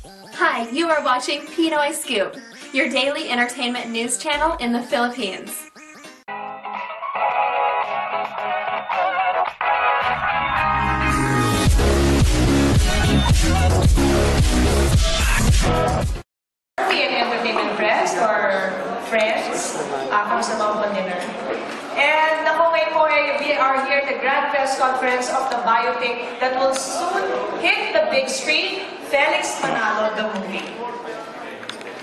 Hi, you are watching Pinoy Scoop, your daily entertainment news channel in the Philippines. Entertainment press or friends, kamusta ba po dinner? And ako ngayon po we are here at the grand press conference of the biopic that will soon hit the big screen, Felix Manalo, the movie.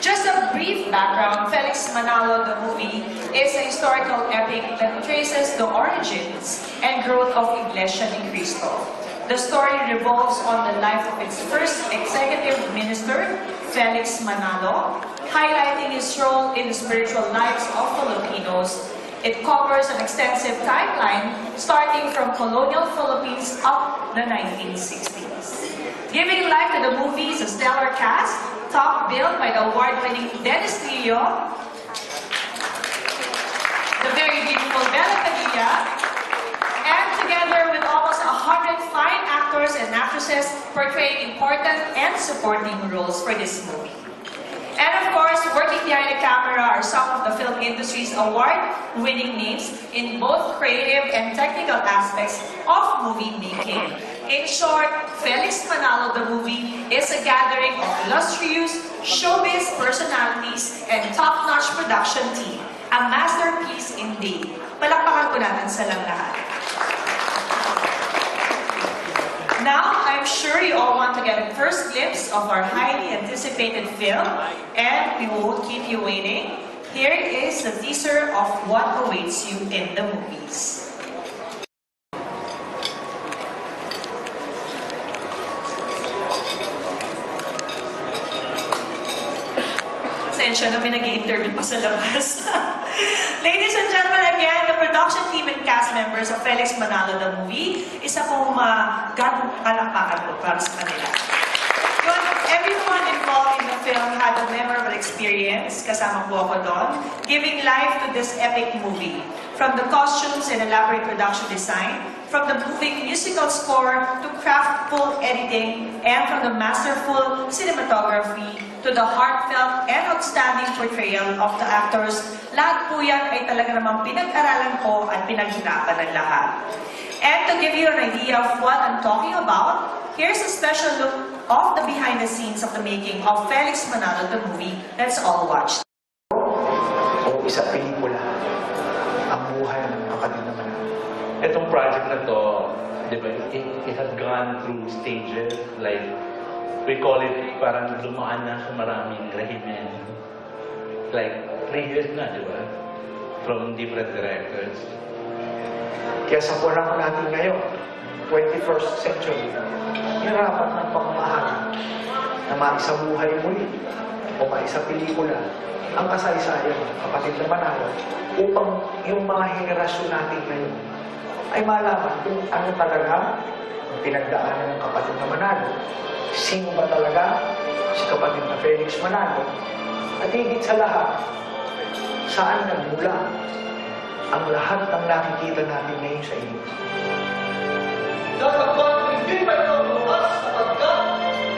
Just a brief background, Felix Manalo, the movie, is a historical epic that traces the origins and growth of Iglesia ni Cristo. The story revolves on the life of its first executive minister, Felix Manalo, highlighting his role in the spiritual lives of Filipinos. It covers an extensive timeline starting from colonial Philippines up the 1960s. Giving life to the movie is a stellar cast, top billed by the award-winning Dennis Trillo, the very beautiful Bella Padilla, and together with almost 100 fine actors and actresses portraying important and supporting roles for this movie. And of course, working behind the camera are some of the film industry's award-winning names in both creative and technical aspects of movie making. In short, Felix Manalo, the movie, is a gathering of illustrious showbiz personalities and top-notch production team. A masterpiece indeed. Palakpakan ko natin sa lahat. Now, I'm sure you all want to get a first glimpse of our highly anticipated film, and we won't keep you waiting. Here is the teaser of what awaits you in the movies. Pasensya na may nag-i-interview pa sa labas. Ladies and gentlemen, again, the production team and cast members of Felix Manalo, the movie, isa pong gantong palakpakan po para sa kanila. Everyone involved in the film had a memorable experience, kasama po ako doon, giving life to this epic movie. From the costumes and elaborate production design, from the moving musical score to craftful editing, and from the masterful cinematography to the heartfelt and outstanding portrayal of the actors, lahat po yan ay talaga namang pinag-aralan ko at pinaghirapan ng lahat. And to give you an idea of what I'm talking about, here's a special look of the behind the scenes of the making of Felix Manalo, the movie. Let's all watch. O isang pelikula, ang buhay ng kapatid na Manalo. Itong project na to, di ba, it had gone through stages, like, we call it parang dumaan na sa maraming rehimen. Like, 3 years na, di ba? From different directors. Kaya sa panahon natin ngayon, 21st century, hirapan ng pamamahagi na maisabuhay muli o maisapelikula ang kasaysayan ng kapatid na Manalo upang yung mga henerasyon natin ngayon ay malaman kung ano talaga ang pinagdaanan ng kapatid na Manalo, sino ba talaga si kapatid na Felix Manalo, at higit sa lahat, saan nagmula ang lahat ng nakikita natin ngayon sa inyo.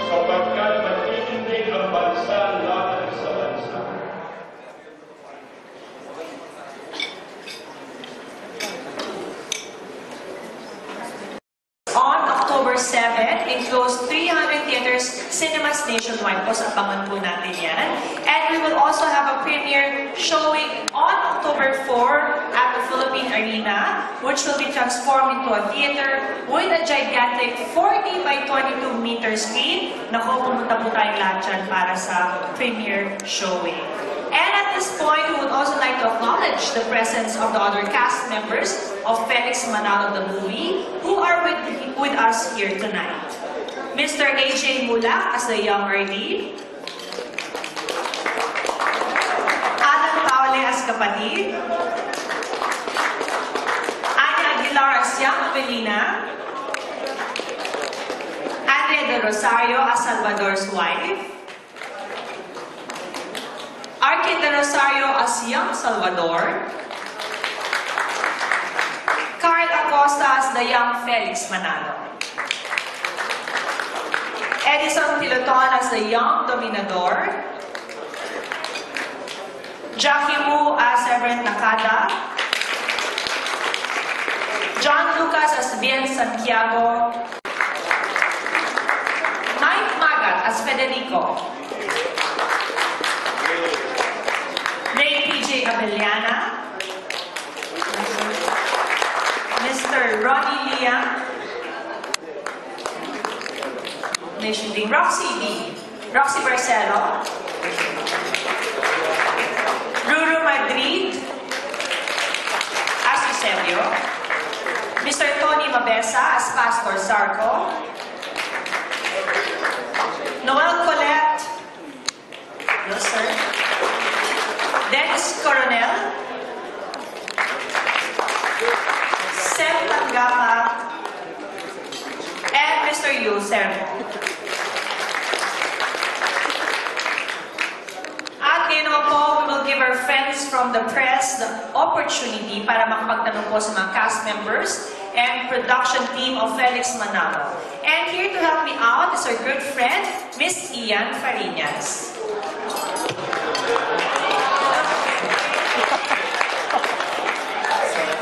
Sapagkat magtitindig ang bansa laban sa bansa. On October 7, in close 300 theaters, cinemas nationwide po, sa abangan po natin yan. And we will also have a premiere showing on October 4 at the Philippine Arena, which will be transformed into a theater with a gigantic 40 by 22 meter screen. Naku, pumunta po tayong lahat dyan para sa premiere showing. And at this point, we would also like to acknowledge the presence of the other cast members of Felix Manalo, the movie, who are with us here tonight. Mr. AJ Mulak as the younger lead, Adam Paule as kapatid, Anya Aguilar as young Avelina, Andrea de Rosario as Salvador's wife, Arkin de Rosario as young Salvador, Carl Acosta as the young Felix Manalo. Edison Piloton as the young Dominador. Jackie Wu as Reverend Nakada. John Lucas as Bien Santiago. Mike Magat as Federico. Ray PJ Abellana. Mr. Ronnie Liang. Nation Ding. Roxy B. Roxy Barcelo. Ruru Madrid as Eusebio. Mr. Tony Mabesa as Pastor Sarko. Noel Colette. Yes, sir. Dennis Coronel. Seth Tangama. And Mr. Yu Sermo. At ngayon naman po, we will give our friends from the press the opportunity para makapagtanong po sa mga cast members and production team of Felix Manalo. And here to help me out is our good friend, Miss Ian Fariñas.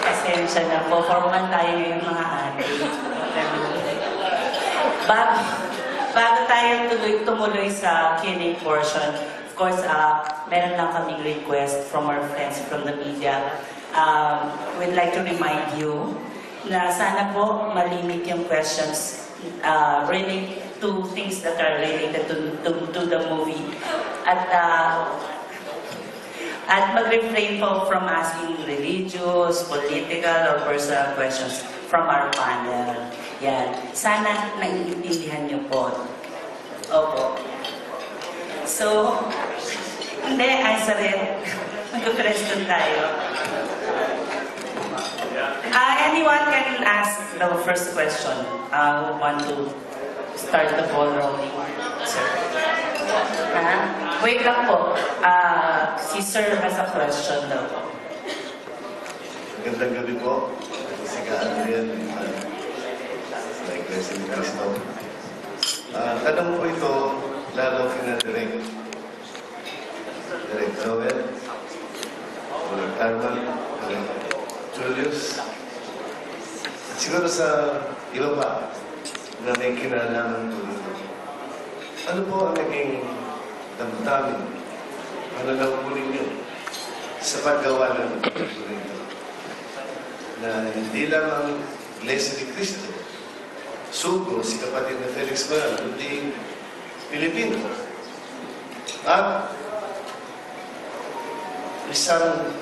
Pasensya na po, formal tayo yung mga ate. Bago tayo tumuloy sa Q&A portion, of course, meron lang kaming request from our friends from the media. We'd like to remind you na sana po malimit yung questions related to things that are related to the movie. At mag-refrain po from asking religious, political, or personal questions from our panel. Yan. Sana naiintindihan niyo po. Opo. So, hindi, answer it. Mag-question tayo. Anyone can ask the first question. Who want to start the ball rolling? Sir. Wait lang po. Si Sir has a question daw. Magandang gabi po. Si Adrian, sa Iglesia ni Cristo. Tanong po ito, lalo kina Direk Joel, Direk Arman, Direk Julius, at siguro sa iba pa na may kinalaman po dito. Ano po ang naging damdamin, pananaw po ninyo sa paggawa ng po nito? Na hindi lang ang Iglesia ni Cristo, Sugo, si kapatid na Felix Manalo, kundi Pilipino. At isang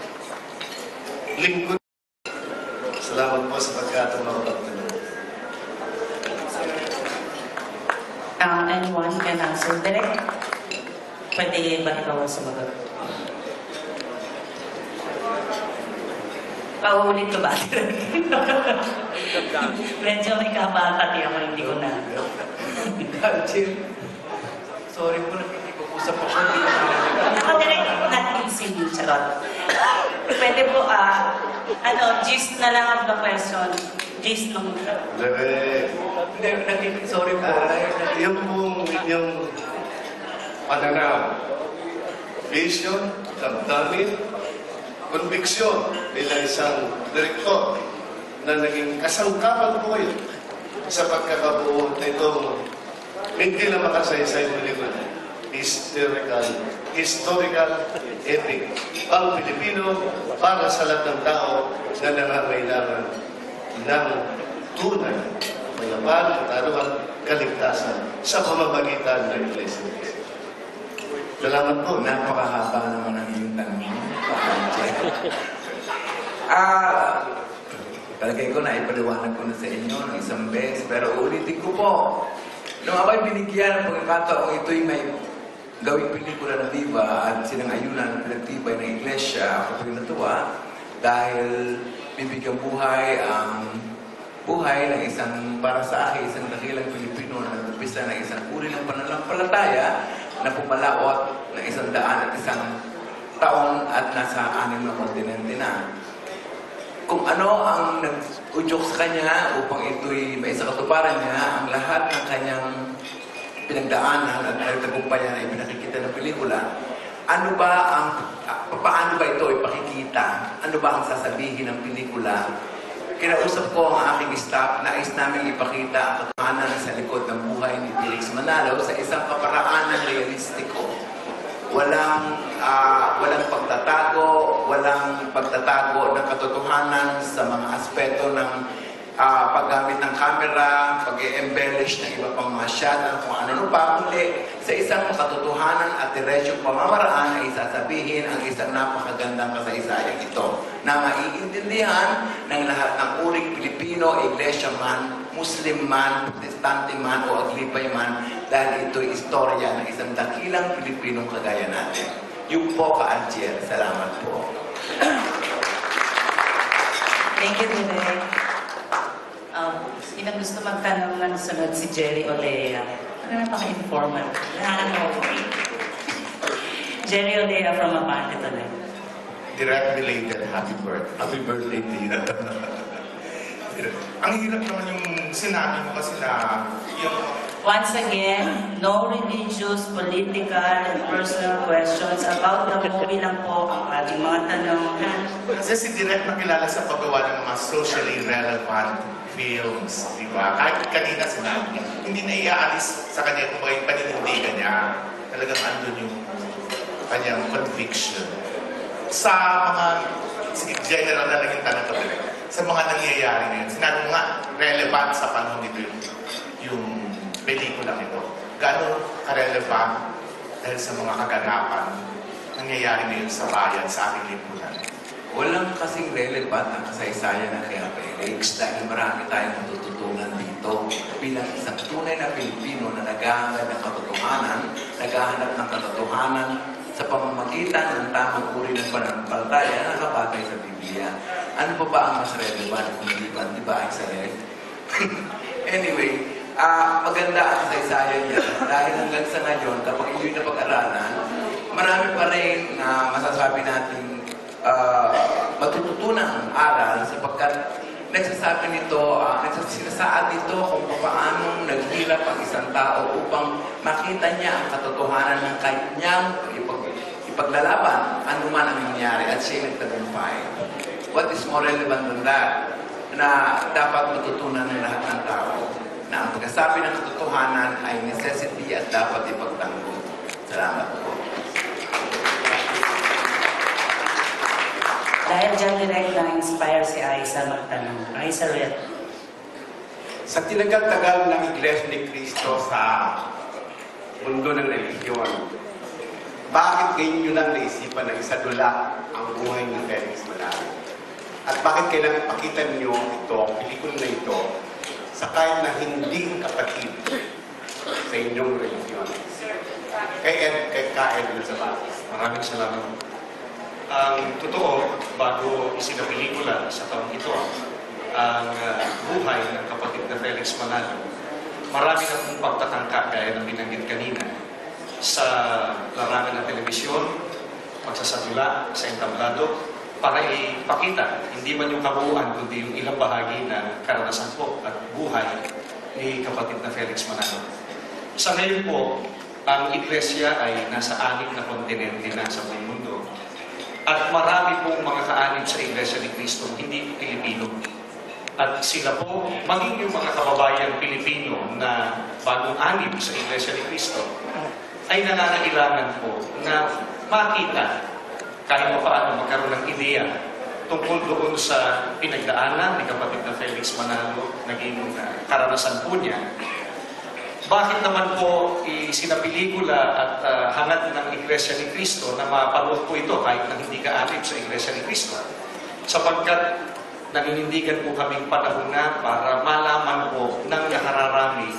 lingkod. Salamat po sa pagkataon makapagtanong. Anyone can answer direct? Pwede ba ikaw ang sumagot? Paulit ko ba? Medyo may kabata niya ako, hindi ko na. Sorry po, nakikipag-usap ako. Ako direct natin si Charot. Pwede po, gist na lang ang the question. Gist nung... Sorry po. Yung pong inyong pananaw, vision, damdamin, konbiksyon bilang isang direktor na naging kasangkapan po kayo sa pagkakabuo na itong hindi na makasaysay pelikula. Historical epic. Ang Pilipino para sa lahat ng tao na nangangailangan ng tunay, malaban, katarungan, kaligtasan sa pamamagitan ng Iglesia. Salamat po. Napakahaba naman ang iyong tanong. Palagay ko na ipaliwanag ko na sa inyo ng isang beses, pero ulitin ko po. Nung ako'y binigyan ng pagkakataong ito'y may gawing pelikula ng Viva at sinangayunan ng pinagtibay ng Iglesia, ako po'y natuwa dahil bibigyan buhay ang buhay ng isang, para sa akin, isang dakilang Pilipino na nagpisa ng isang uri ng pananampalataya na pumalaot ng 100 at isang taon at nasa 6 na kontinente na. Kung ano ang nag-udyok sa kanya upang ito'y may isa katuparan niya, ang lahat ng kanyang pinagdaanan at nagtagumpayan ay pinakikita ng pelikula, paano ba ito ipakikita? Ano ba ang sasabihin ng pelikula? Kinausap ko ang aking staff, nais namin ipakita ang katotohanan sa likod ng buhay ni Felix Manalo sa isang kaparaanan realistiko. Walang pagtatago ng katotohanan sa mga aspeto ng paggamit ng camera, pag-embellish ng iba pang mga shot, kung ano pa, kundi sa isang katotohanan at diretsyong pamamaraan ay sasabihin ang isang napakagandang kasaysayang ito na maiintindihan ng lahat ng uring Pilipino, Iglesia man, Muslim man, Protestante man o Aglipay man, dahil ito'y istorya ng isang dakilang Pilipinong kagaya natin. Yung po ka-Adjer, salamat po. Thank you, Direk. Sino gusto magtanong ng sunod si Jerry Olea? Ano na paka-informant? Jerry Olea from Abante Today. Direct related, happy birthday to you. Ang hirap naman yung sinabi mo kasi na yung... Once again, no religious, political, and personal questions about the movie lang po ang ating mga tanong. Kasi si Direct nakilala sa paggawa ng mga socially relevant films, di ba? Kahit kanina sinabi, hindi na iaalis sa kanya kung yung paninindigan niya. Talagang andun yung kanyang conviction. Sa mga, sige, general na lang yung tanong ko Direct, sa mga nangyayari ngayon, sinabi mo nga, relevant sa panahon nito yung pelikulang ito. Gaano ka-relevant dahil sa mga kaganapan nangyayari ngayon sa bayan, sa ating lipunan? Walang kasing relevant ang kasaysayan ng kaya Felix dahil marami tayong matututunan dito bilang isang tunay na Pilipino na naghahanap ng katotohanan, naghahanap ng katotohanan sa pamamagitan ng tamang uri ng pananampalataya na nakabatay sa Biblia. Ano pa ba ang mas relevant kung di ba ang sarili? Anyway, maganda ang kasaysayan niya dahil hanggang sa ngayon, kapag iyo'y napag-aralan, marami pa rin masasabi natin matututunan aral sapagkat nagsasabi nito, sinasaad nito kung paano naghilap ang isang tao upang makita niya ang katotohanan ng kanyang ipaglalaban, anuman ang nangyari at siya nagtagumpay. What is more relevant than that? Na dapat matutunan ng lahat ng tao na ang pagkasabi ng katotohanan ay necessity at dapat ipagtanggol. Salamat po. Dahil dyan direct na-inspire si Aiza magtanong. Aiza Red. Sa tinagal-tagal ng Iglesia ni Cristo sa mundo ng relihiyon, bakit ngayon nyo lang naisipan na isadula ang buhay ni Felix Manalo? At bakit kailangan ipakita niyo ito, ang pelikula na ito, sa kahit na hindi kapatid sa inyong relihiyon? Kay Ka-Ed Elizabeth. Maraming salamat. Ang totoo, bago isinapelikula sa taong ito, ang buhay ng kapatid na Felix Manalo, marami na pong pagtatangka gaya ng binanggit kanina sa larangan ng telebisyon, pagsasadula sa entablado, para ipakita, hindi man yung kabuuan, kundi yung ilang bahagi ng karanasan po at buhay ni kapatid na Felix Manalo. Sa ngayon po, ang Iglesia ay nasa 6 na kontinente na sa buong mundo. At marami pong mga kaanib sa Iglesia ni Cristo, hindi Pilipino. At sila po, maging yung mga kababayan Pilipino na bagong anib sa Iglesia ni Cristo, ay nangangailangan po na makita kahit pa paano magkaroon ng ideya tungkol doon sa pinagdaanan ni kapatid na Felix Manalo, naging karanasan po niya. Bakit naman po sinapelikula at hangad ng Iglesia ni Cristo na mapanood po ito kahit na hindi ka-anib sa Iglesia ni Cristo? Sapagkat naninindigan po kaming panahon na para malaman po ng nakararami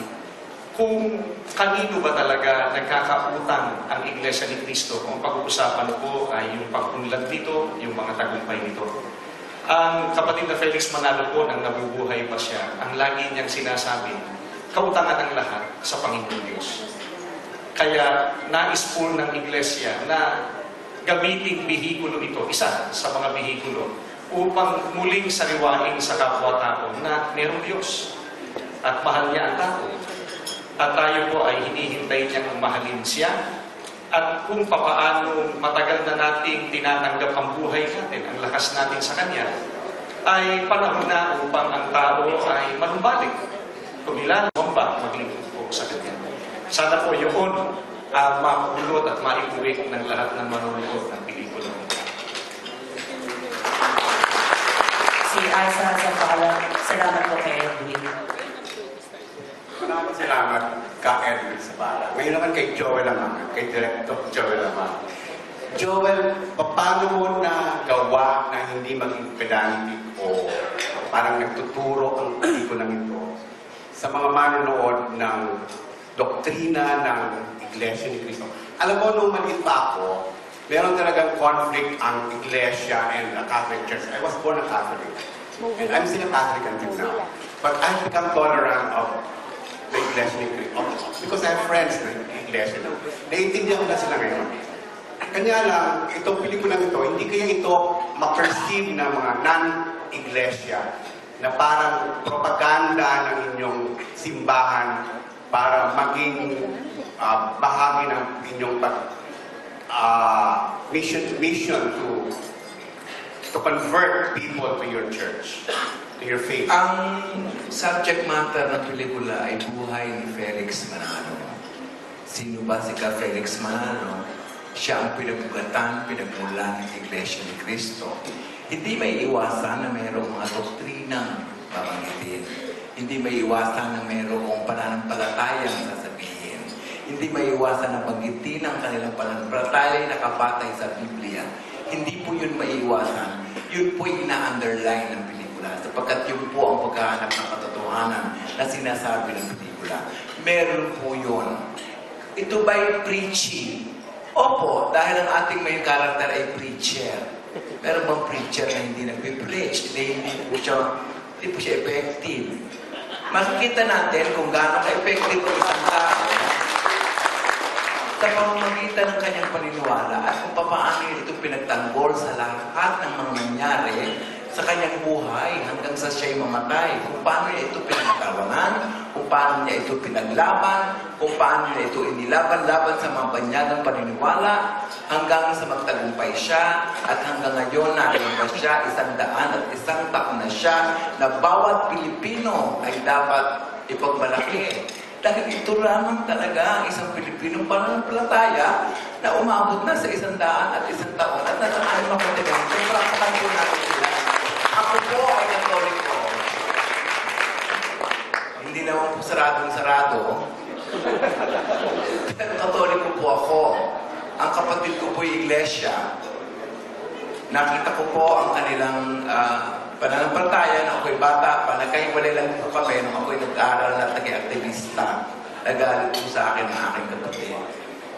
kung kanino ba talaga nagkakautang ang Iglesia ni Cristo. Kung pag-uusapan po ay yung pagpunlad nito, yung mga tagumpay nito. Ang kapatid na Felix Manalo po, nang nabubuhay pa siya, ang lagi niyang sinasabi, kautangan ng lahat sa Panginoon Diyos. Kaya nais po ng Iglesia na gamitin bihikulo ito, isa sa mga bihikulo, upang muling sariwain sa kapwa-tao na mayroong Diyos at mahal niya ang tao. at tayo po ay hinihintay niyang mahalin siya. At kung papaano matagal na nating tinatanggap ang buhay natin, ang lakas natin sa Kanya, ay panahon na upang ang tao ay manumbalik. Tumila, mamba, maglingkod po sa Kanya. Sana po yun mapulot at maipuwik ng lahat ng manonood ng pelikula. Si Aiza sa paalam. Salamat po kay Edwin. Maraming salamat ka, Edwin Sabala. Ngayon naman kay Joel naman, kay Director Joel naman. Joel, paano mo na gawa na hindi maging pedantic o parang nagtuturo ang pelikulang ito sa mga manonood ng doktrina ng Iglesia ni Cristo? Alam mo, nung maliit pa ako, meron talagang conflict ang Iglesia and the Catholic Church. I was born a Catholic. And I'm still a Catholic until now. But I've become tolerant of the Iglesia ni Cristo. Because I have friends na Iglesia na. Naiintindihan ko na sila ngayon. Kanya lang, itong pelikulang ito, hindi kaya ito ma-perceive ng mga non-Iglesia na parang propaganda ng inyong simbahan para maging bahagi ng inyong mission to convert people to your church, to your faith. Ang subject matter ng pelikula ay buhay ni Felix Manalo. Sino ba si Ka Felix Manalo? Siya ang pinagugatan, pinagmulan ng Iglesia ni Cristo. Hindi may iwasan na mayroong mga doktrinang babanggitin. Hindi may iwasan na mayroong pananampalatayang sasabihin. Hindi may iwasan na banggitin ang kanilang pananampalataya na nakapatay sa Biblia. Hindi po yun maiiwasan. Yun po ina-underline ng pelikula. Sapagkat yun po ang paghahanap ng katotohanan na sinasabi ng pelikula. Meron po yun. Ito ba'y preaching? Opo, dahil ang ating main character ay preacher. Pero bang preacher na hindi nagpipreach? Hindi po siya effective. Makikita natin kung gaano ka-effective ang isang tao sa pamamagitan ng kanyang paniniwala at kung paano ito pinagtanggol sa lahat ng mga nangyari sa kanyang buhay hanggang sa siya'y mamatay. Kung paano niya ito pinagtawanan, kung paano niya ito pinaglaban, kung paano niya ito inilaban-laban sa mga banyagang paniniwala hanggang sa magtagumpay siya at hanggang ngayon naroon pa siya 101 taon na siya na bawat Pilipino ay dapat ipagmalaki. Dahil ito lamang talaga ang isang Pilipinong pananampalataya na umabot na sa 101 taon at natatayong makundigan. Kung praktakan po natin sila. Ako po ay Katoliko. Hindi naman po saradong-sarado. Pero Katoliko po ako. Ang kapatid ko po ay Iglesia. Nakita ko po ang kanilang pananampalataya na ako'y bata pa. Nagkahiwalay lang po kami nung ako'y nag-aaral na tagi-aktivista. Nagalit po sa akin ang aking kapatid.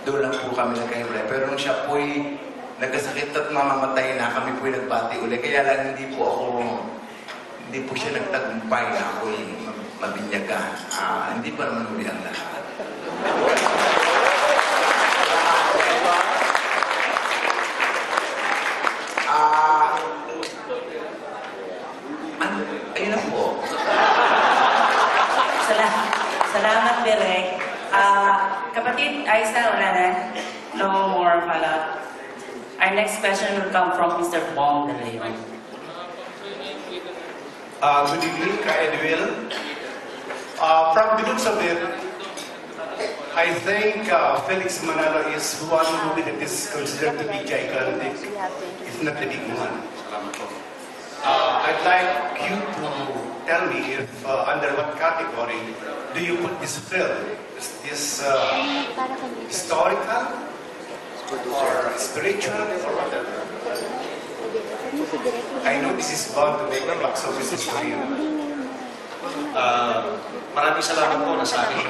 Doon lang po kami nagkahiwalay. Pero nung siya po'y nagkasakit at mamamatay na, kami po'y nagbati uli. Kaya lang hindi po siya nagtagumpay na ako'y mabinyagan. Hindi pa naman uli ang lahat. Ayun na po. Salamat, Direk. Kapatid Aiza, wala na. No more follow-up. Our next question will come from Mr. Bong De Leon. Good evening, Ka Edwin. From the looks of it, I think Felix Manalo is one movie that is considered to be gigantic, if not the big one. I'd like you to tell me if under what category do you put this film? Is this historical or spiritual or whatever? I know this is bound to make a box office history. Maraming salamat po na sa akin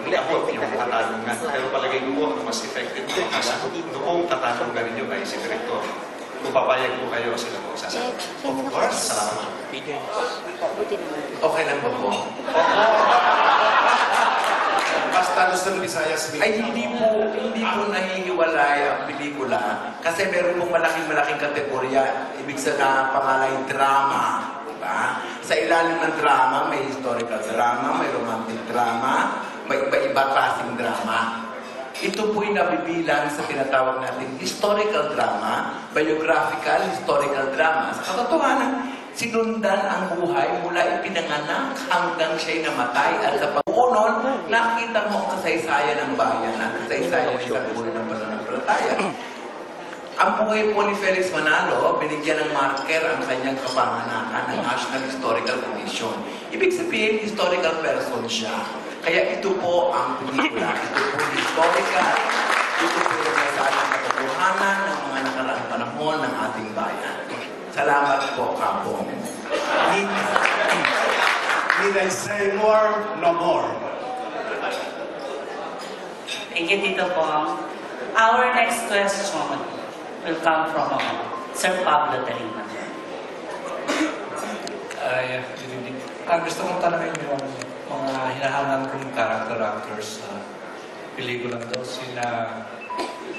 niabot yung katanungan. Pero palagay ko po na mas effective po kasi noong tatanungan ninyo ay si Director. Kung papayag po kayo, sila po sasagot. Of course. Salamat. Okay lang ba po? Basta gusto ng Visayas. Ay, hindi po nahihiwalay ang pelikula kasi meron pong malaking kategorya. Ibig sabihin, pangalay drama. Diba? Sa ilalim ng drama, may historical drama, may romantic drama, iba-iba klaseng drama. Ito po'y nabibilang sa tinatawag natin historical drama, biographical historical drama. Sa katotohanan, sinundan ang buhay mula ipinanganak hanggang siya'y namatay. At sa pag-unon, nakita mo ang kasaysayan ng bayan at kasaysayan ng isang buhay ng pananampalataya. Ang buhay po ni Felix Manalo, binigyan ng marker ang kanyang kapanganakan ng National Historical Commission. Ibig sabihin, historical person siya. Kaya ito po ang pelikula. Ito po historical. Ito po yung kasal ng katotohanan ng mga nakaraang panahon ng ating bayan. Salamat po, Kapong. Need I say more? No more. Thank you, Tito Pong. Our next question will come from Sir Pablo Tarima. Good evening. Gusto kong tanongin yung mga hinahangan kong character actors sa pelikulang daw. Sina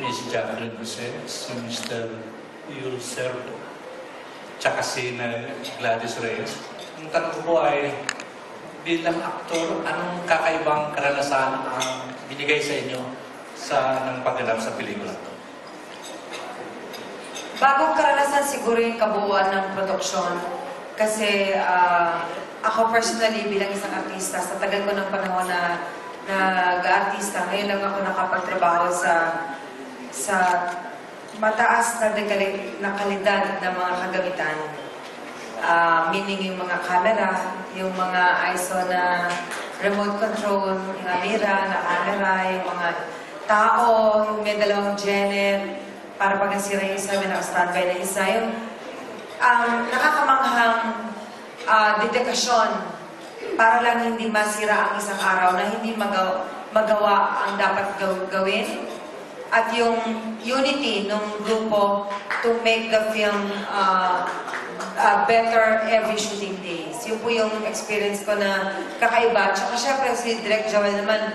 Miss Jacqueline Jose, si Mr. Yul Servo, tsaka si Gladys Reyes. Ang tanong ko po ay, bilang aktor, anong kakaibang karanasan ang binigay sa inyo ng pagganap sa pelikula to? Bagong karanasan siguro yung kabuuan ng produksyon. Kasi ako personally bilang isang artista, sa tagal ko ng panahon na nag-artista, ngayon lang ako nakapagtrabaho sa mataas na kalidad ng mga kagamitan. Meaning yung mga camera, yung mga ISO na remote control, yung camera na camera, yung mga tao, yung may dalawang Janet, para pag nasira yung isa, may naka-standby na isa. Yung nakakamanghang dedikasyon para lang hindi masira ang isang araw na hindi magawa ang dapat gawin. At yung unity ng grupo to make the film better every shooting days. Yun po yung experience ko na kakaiba. Tsaka syempre si Direk Joel naman,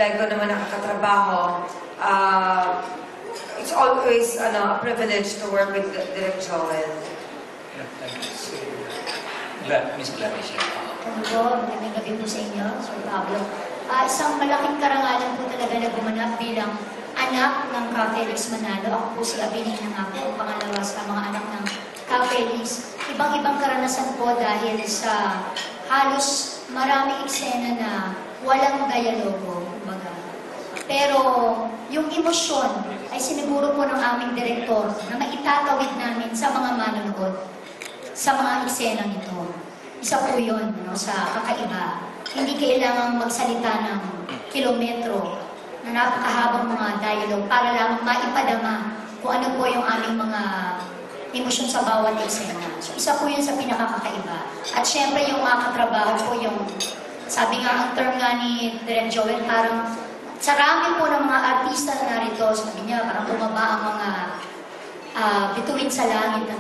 like ko naman nakakatrabaho. It's always a privilege to work with Direk Joel. Thank you. Miss Gladys. Ano po, magandang gabi po sa inyo, Sir Pablo. Isang malaking karangalan po talaga na gumanap bilang anak ng Ka Felix Manalo. Ako po si Abilina nga po, pangalawa sa mga anak ng Ka Felix. Ibang-ibang karanasan po dahil sa halos maraming eksena na walang dialogo. Pero yung emosyon ay siniguro po ng aming direktor na maitatawid namin sa mga manonood sa mga eksenang ito. Isa po yun sa kakaiba. Hindi kailangang magsalita ng kilometro na napakahabang mga dialogue para lang maipadama kung ano po yung aming mga emosyon sa bawat eksena. So isa po yun sa pinakakakaiba. At syempre yung mga katrabaho po yung, sabi nga ang term nga ni Direk Joel, parang sa rami po ng mga artista na narito, sabi niya, parang bumaba ang mga bituin sa langit,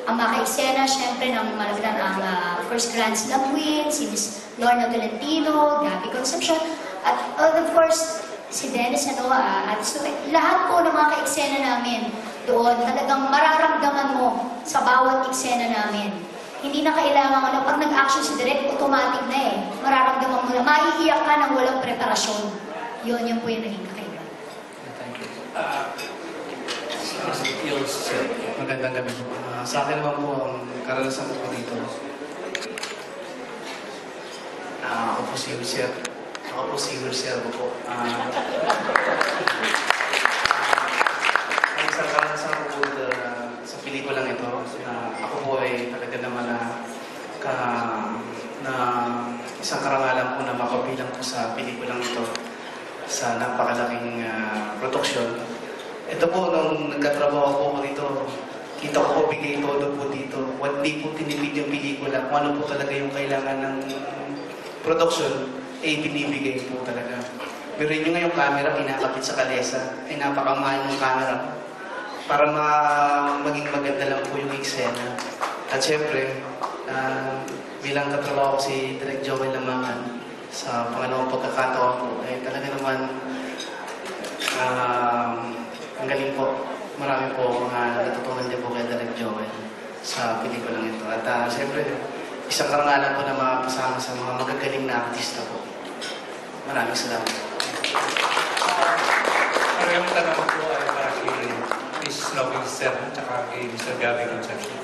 Ang mga eksena, syempre, ng malagdan ang first Grand Slam win, si Miss Lorna Tolentino, Gabby Concepcion, at of course, si Dennis, at so, lahat po ng mga ka-eksena namin doon, talagang mararamdaman mo sa bawat eksena namin. Hindi na kailangan, pag nag-action si Direk, automatic na mararamdaman mo na, maiiyak ka ng walang preparasyon. Yun po yung naging kakaiba. Thank you. Magandang gabi po. Sa akin naman po, ang karanasan ko dito. Ako po si Wilser. Ako po si Wilser po. Ang isang karanasan ko po sa pelikulang ito, ako po ay talaga naman na isang karangalan po na makabilang po sa pelikulang ito sa napakalaking produksyon. Ito po, nung nagkatrabaho po ako dito, kita ko po bigay todo po dito. Hindi po tinipid yung pelikula. Kung ano po talaga yung kailangan ng production, binibigay po talaga. Pero yun nga yung camera, kinakapit sa kalesa. Ay napakamahal ng camera. Para maging maganda lang po yung eksena. At syempre, bilang katrabaho ko si Direk Joel Lamangan, sa pangalawang pagkakataon po, ay talaga naman ang galing po. Marami po mga natutunan din po kay Direk Joel sa pelikulang ito. At siyempre, isang karangalan po na mapasama sa mga magagaling na artista po. Maraming salamat. Ang tanong ko ay para kay Mrs. Loving Sir at kay Mr. Gabby Concepcion.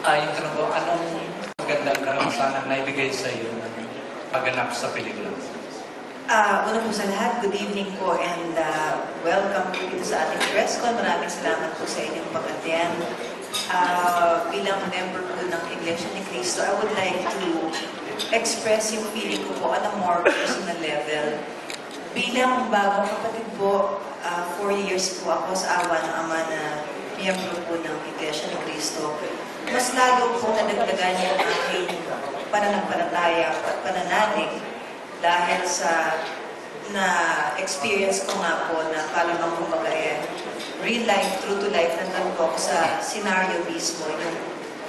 Yung tanong ko, anong magandang karanasan ang naibigay sa iyo ng pagganap sa pelikula? Una po sa lahat, good evening po and welcome po dito sa ating press con. Maraming salamat po sa inyong pag-attend. Bilang member po ng Iglesia ni Cristo, I would like to express yung feeling ko po on a more personal level. Bilang bagong kapatid po, 4 years po ako sa awa ng Ama na miyembro po ng Iglesia ni Cristo. Mas lalo po nadagdagan yung aking pananampalataya at pananalig dahil sa na-experience ko nga po na parang kumbaga real life, true to life, nandun po ako sa scenario mismo, yung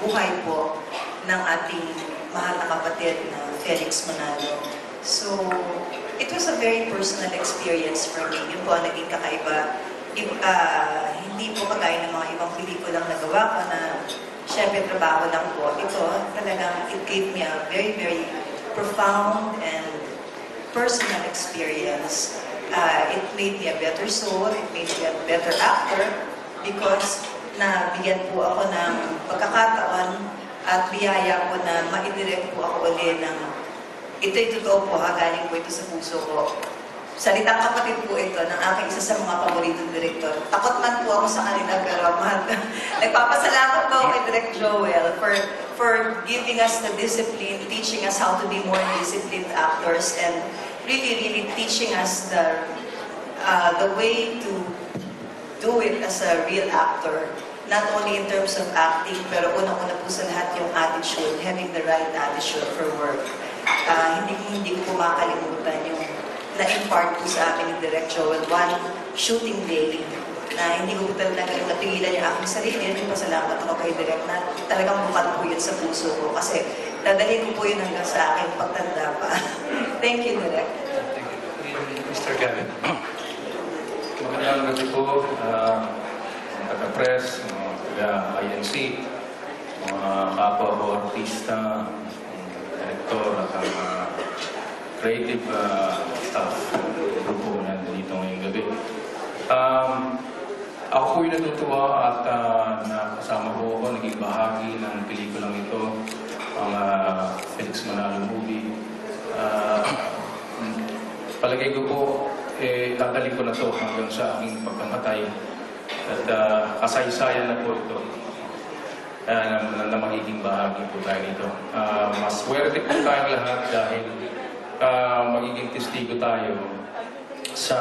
buhay po ng ating mahal na kapatid na Felix Manalo. So, it was a very personal experience for me. Yun po ang naging kakaiba. Hindi po kagaya ng mga ibang pelikulang nagawa ko na syempre trabaho lang po. Ito talagang it gave me a very, very profound and personal experience. It made me a better soul, it made me a better actor because nabigyan po ako ng pagkakataon at biyaya po na maidirect po ako ulit ng ito'y totoo po ha, galing po ito sa puso ko. Salitang kapatid po ito ng aking isa sa mga paboritong direktor. Takot man po ako sa kanila pero nagpapasalamat po kay Direk Joel for giving us the discipline, teaching us how to be more disciplined actors and really teaching us the way to do it as a real actor. Not only in terms of acting, pero unang-una po sa lahat yung attitude, having the right attitude for work. Hindi ko makalimutan yung na-impart po sa akin ni Direk Joel, one shooting day, na hindi ko talaga natigilan yung aking sarili. Pasalamat ako kay Direk na talagang bukal po yun sa puso ko kasi dadalhin ko po yun hanggang sa aking pagtanda pa. Thank you, Direk. Mr. Gavin. Magandang gabi po, taga-press, taga-INC, mga kapwa ko artista, director at mga creative staff, grupo na dito ngayong gabi. Ako po'y natutuwa at nakasama po ako, naging bahagi ng pelikulang ito, ang Felix Manalo movie. Palagay ko po, dadali ko na to hanggang sa aking pagkamatay. At kasaysayan na po ito na magiging bahagi po tayo nito. Mas swerte po tayong lahat dahil magiging testigo tayo sa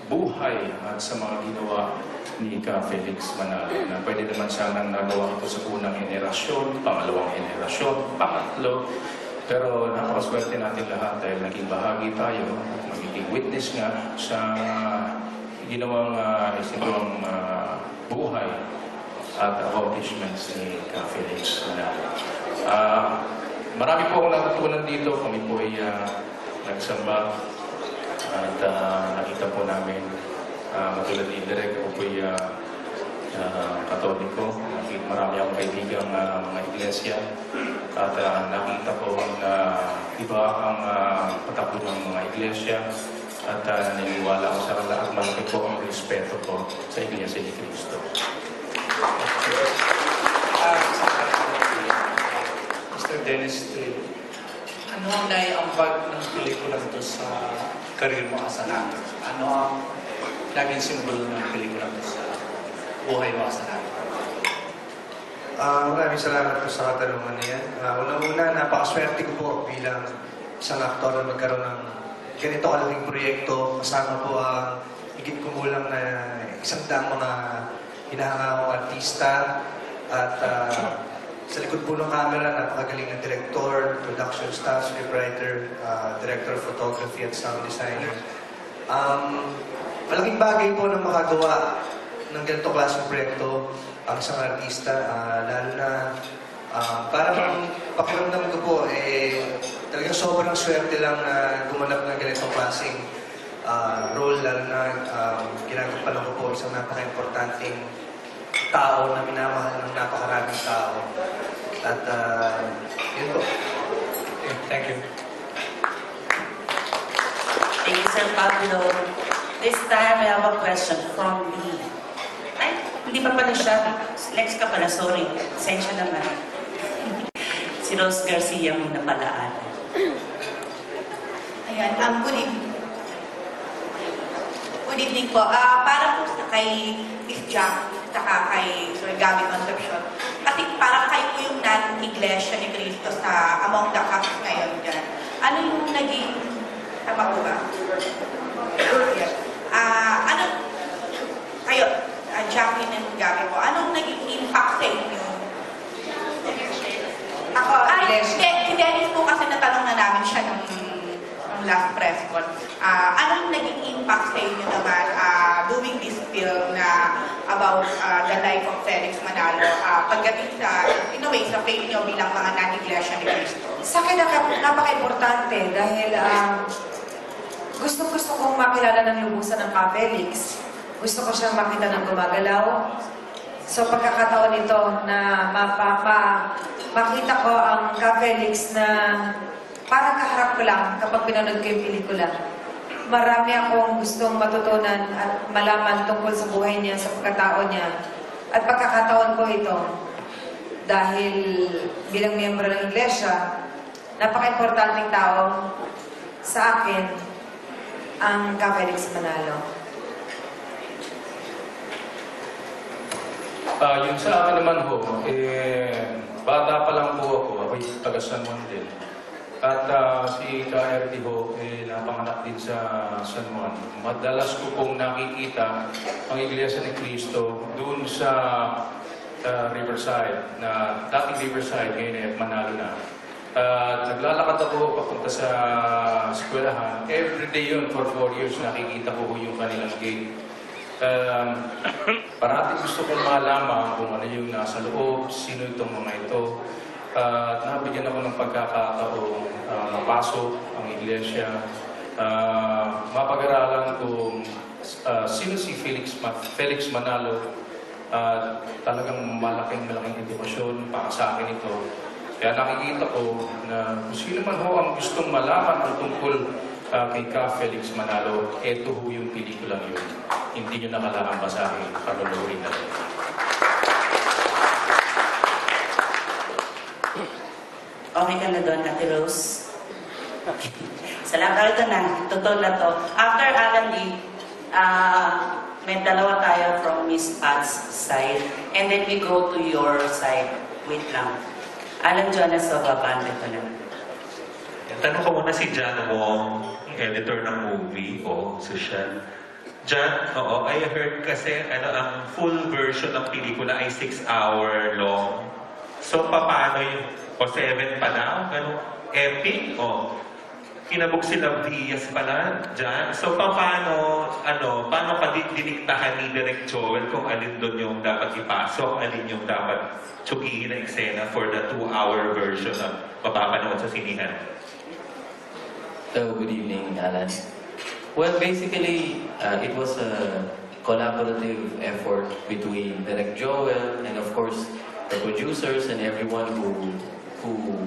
buhay at sa mga ginawa ni Felix Manalo na pwede naman sanang nagawa ito sa unang henerasyon, pangalawang henerasyon, pangatlo. Pero napakaswerte natin lahat dahil naging bahagi tayo, magiging witness nga sa ginawang buhay at accomplishments ni Felix Manalo. Marami po akong natutunan dito. Kami po ay nagsamba at nakita po namin matulad ni Direk po ay Katoliko. Marami akong kaibigang mga iglesia at nakita ko na iba ang patakbo ng mga iglesia at naniniwala ko sa lahat malaki po ang respeto ko sa Iglesia ni Cristo. Mr. Dennis Trill, ano ang naiambag ng pelikula ito sa karir mo as an actor? Ano ang naging simbolo ng pelikula ito sa buhay mo as an actor? Maraming salamat po sa katanungan niya. Unang-una, napakaswerte ko po bilang isang aktor na magkaroon ng ganito kalaking proyekto. Kasama po ang higit kumulang na isang daang mga hinahangawang artista. At sa likod po ng camera, napakagaling na director, production staff, scriptwriter, director of photography at sound designer. Malaking bagay po na makagawa ng ganito klaseng proyekto ang isang artista, lalo na parang pakiramdam ko po, talagang sobrang swerte lang na gumanap ng ganitong klaseng role, lalo na ginagampanan ko po isang napaka-importanting tao na minamahal ng napakaraming tao. At yun po. Okay, thank you. Thank you, Sir Pablo. This time, I have a question from me. Ay, hindi pa pala siya. Lex ka pala, sorry. Sensya naman. Si Rose Garcia muna pala ata. Ayan, good evening. Good evening po. Para po sa kay Miss Jack, saka kay Sir Gabby Concepcion. Kasi parang kayo po yung iglesia ni Cristo sa among the cast ngayon dyan. Ano yung naging, tama po ba? Yes. Ano, kayo, Jackie and Gabby po, anong naging impact sa inyo? Ako, si Dennis po kasi natanong na namin siya nung last press con. Anong naging impact sa inyo naman doing this film na about the life of Felix Manalo pagdating sa, in a way, sa faith niyo bilang mga non-iglesia ni Cristo? Sa akin, napaka-importante dahil gusto kong makilala ng lubusan ng Ka Felix. Gusto ko siyang makita ng gumagalaw. So, pagkakataon nito na makita ko ang Ka Felix na parang kaharap ko lang kapag pinanood ko yung pelikula. Marami akong gustong matutunan at malaman tungkol sa buhay niya, sa pagkatao niya. At pagkakataon ko ito, dahil bilang miyembro ng iglesia, napaka-importanting tao sa akin ang Ka Felix Manalo. Yung sa akin naman ho, bata pa lang po ako, ako'y taga San Juan din. At si Ka-RD ho, napanganak din sa San Juan. Madalas ko pong nakikita ang Iglesia ni Cristo doon sa Riverside, na dating Riverside, ngayon Manalo na. Naglalakad ako papunta sa eskwelahan. Everyday yun for 4 years, nakikita ko yung kanilang gate. Parating gusto kong malaman kung ano yung nasa loob, sino itong mga ito. Nabigyan ako ng pagkakataong mapasok ang iglesia. Mapag-aralan kung sino si Felix Manalo. Talagang malaking edukasyon para sa akin ito. Kaya nakikita ko na kung sino man ho ang gustong malaman ang tungkol kay Ka Felix Manalo, eto ho yung pelikulang yun. Hindi nyo nakalaang basahin, panunoorin na rin. Okay ka na doon, Ate Rose? Okay. Salamat. Ito na. Totoo na to. After Alan Lee, may dalawa tayo from Miss Pat's side. And then we go to your side. Wait lang. Alan Jonas of Abante ko na. Tanong ko muna si John Wong, editor ng movie o social. John, oo, I heard kasi ang full version ng pelikula ay 6-hour long. So, paano yung, o 7 pa na, ganun, epic, o kinabog sila Diaz pala, John. So, paano ka diniktahan ni Direk Joel kung alin doon yung dapat ipasok, alin yung dapat tsugihin na eksena for the 2-hour version na mapapanood sa sinihan? So, good evening, Alan. Well, basically, it was a collaborative effort between Direk Joel and, of course, the producers and everyone who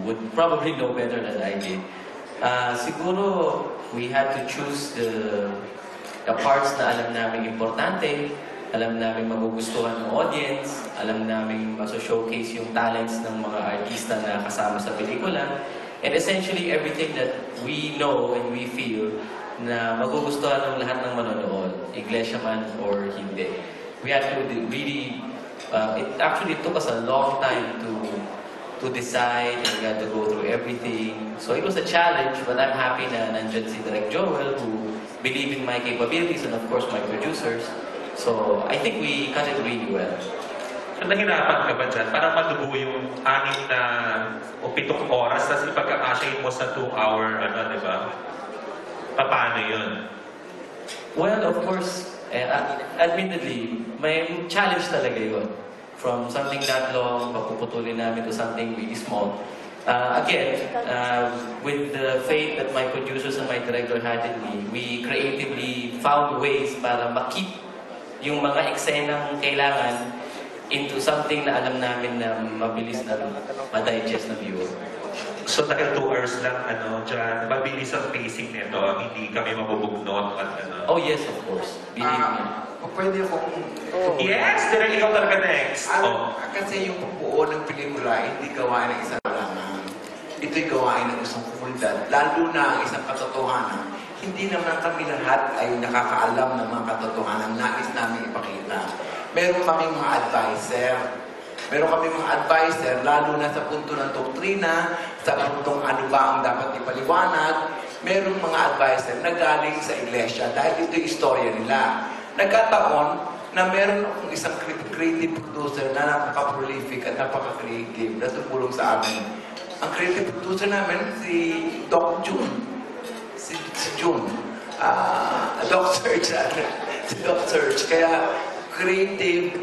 would probably know better than I did. Siguro, we had to choose the parts na alam namin importante, alam namin magugustuhan ng audience, alam namin maso-showcase yung talents ng mga artista na kasama sa pelikula, and essentially everything that we know and we feel na magugustuhan ng lahat ng manonood, iglesia man or hindi. We had to really, it actually took us a long time to decide, and we had to go through everything. So it was a challenge, but I'm happy na nandyan si Direk Joel who believe in my capabilities and of course my producers. So I think we cut it really well. So, nahirapan ka ba dyan? Parang malubo yung 6 na o 7 oras, tapos ipagkakasyahin mo sa 2-hour, di ba? Paano yun? Well, of course, admittedly, may challenge talaga yun. From something that long, papuputulin namin to something really small. Again, with the faith that my producers and my director had in me, we creatively found ways para makip yung mga eksenang kailangan into something na alam namin na mabilis na ma-digest na viewer. So dahil 2 hours lang, dyan, mabilis ang pacing nito, hindi kami mabubugnot at Oh yes, of course. Believe me. Pwede akong... Yes! Direk, ikaw talaga next. Kasi yung pagbuo ng pelikula, hindi gawain ng isang lamang. Ito'y gawain ng isang komunidad, lalo na ang isang katotohanan. Hindi naman kami lahat ay nakakaalam ng mga katotohanan nais namin ipakita. Meron kaming mga advisor. Meron kami mga advisor, lalo na sa punto ng doktrina, sa puntong ano ba ang dapat ipaliwanag. Merong mga advisor na galing sa iglesia dahil ito yung istorya nila. Nagkataon na meron akong isang creative producer na napaka-prolific at napaka-creative na tumulong sa amin. Ang creative producer namin, si Doc June. Si June. Doc Search. Si Doc Search. Kaya creative,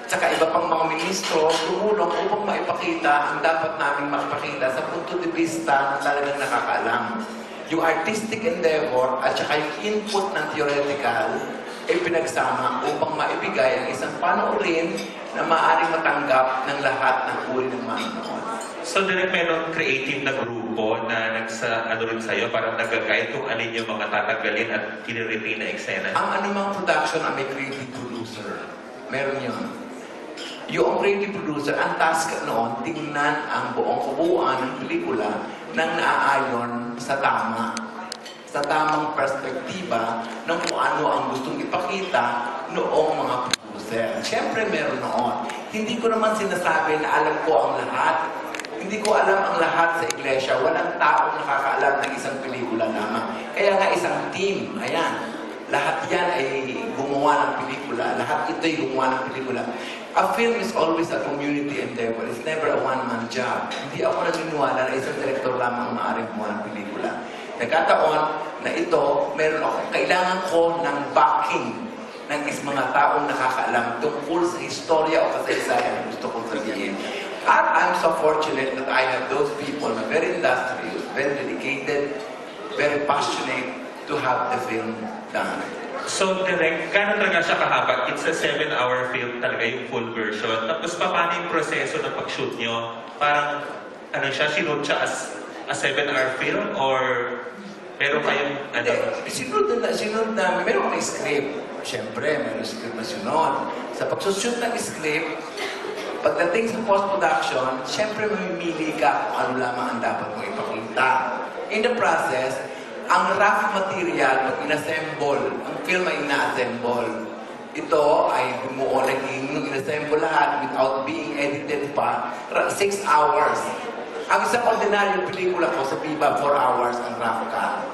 saka iba pang mga ministro, tumulong upang maipakita ang dapat namin makipakita sa punto de vista na talagang nakakaalam. Yung artistic endeavor at saka yung input ng theoretical ay pinagsama upang maibigay ang isang panoorin na maaaring matanggap ng lahat ng uri ng manonood. So, direct meron creative na grupo na rin sa'yo, parang nag-guide kung alin yung mga tatanggalin at kiniretain na eksena? Ang anumang production ay may creative producer. Meron yun. Yung creative producer, ang task noon, tingnan ang buong kabuuan ng pelikula nang naaayon sa tamang perspektiba ng kung ano ang gustong ipakita noong mga producer. Siyempre meron noon. Hindi ko naman sinasabi na alam ko ang lahat. Hindi ko alam ang lahat sa iglesia. Walang taong nakakaalam ng isang pelikula lamang. Kaya nga isang team, ayan, lahat yan ay gumawa ng pelikula. Lahat ito'y gumawa ng pelikula. A film is always a community endeavor. It's never a one-man job. Hindi ako naniniwala na isang director lamang maaaring gumawa ng pelikula. Nagkataon na ito, kailangan ko ng backing ng mga taong nakakaalam tungkol sa historya o kasaysayan na gusto kong sabihin. At I'm so fortunate that I have those people na very industrious, very dedicated, very passionate to have the film done. So, direct, gano'n talaga siya kahaba? It's a 7-hour film talaga yung full version. Tapos, paano yung proseso ng pag-shoot nyo? Parang, sinod siya as a 7-hour film? Or meron kayong, Sinod na, meron kayong script. Siyempre, meron script na sinod. Sa pag-shoot ng script, pagdating sa post-production, siyempre mamimili ka kung ano lamang ang dapat mong ipakita. In the process, ang rough material, pag inassemble, ang film ay ina-assemble. Ito ay bumuo, naging inassemble lahat without being edited pa, 6 hours. Ang isang ordinaryo pelikula ko sa Viva, 4 hours ang rough cut.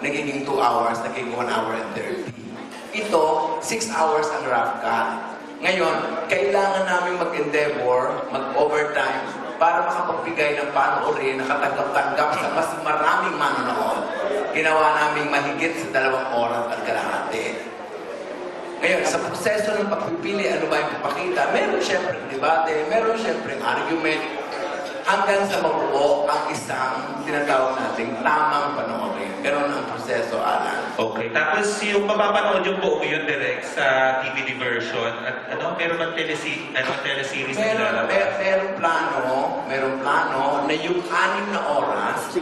Nagiging 2 hours, nagiging 1 hour and 30. Ito, 6 hours ang rough cut. Ngayon, kailangan namin mag-endeavor, mag-overtime, para makapagbigay ng panoorin na katanggap-tanggap sa mas maraming manonood. Ginawa namin mahigit sa 2 oras at kalahati. Ngayon, sa proseso ng pagpipili, ano ba yung papakita, meron siyempre debate, meron siyempre argument, hanggang sa mabuo ang isang tinatawag nating tamang panoorin. Ganun ang proseso, Alan. Okay. Tapos yung mapapanood yung buong yun direct sa DVD version. At meron bang teleseries na lalabas? Meron plano na yung 6 na oras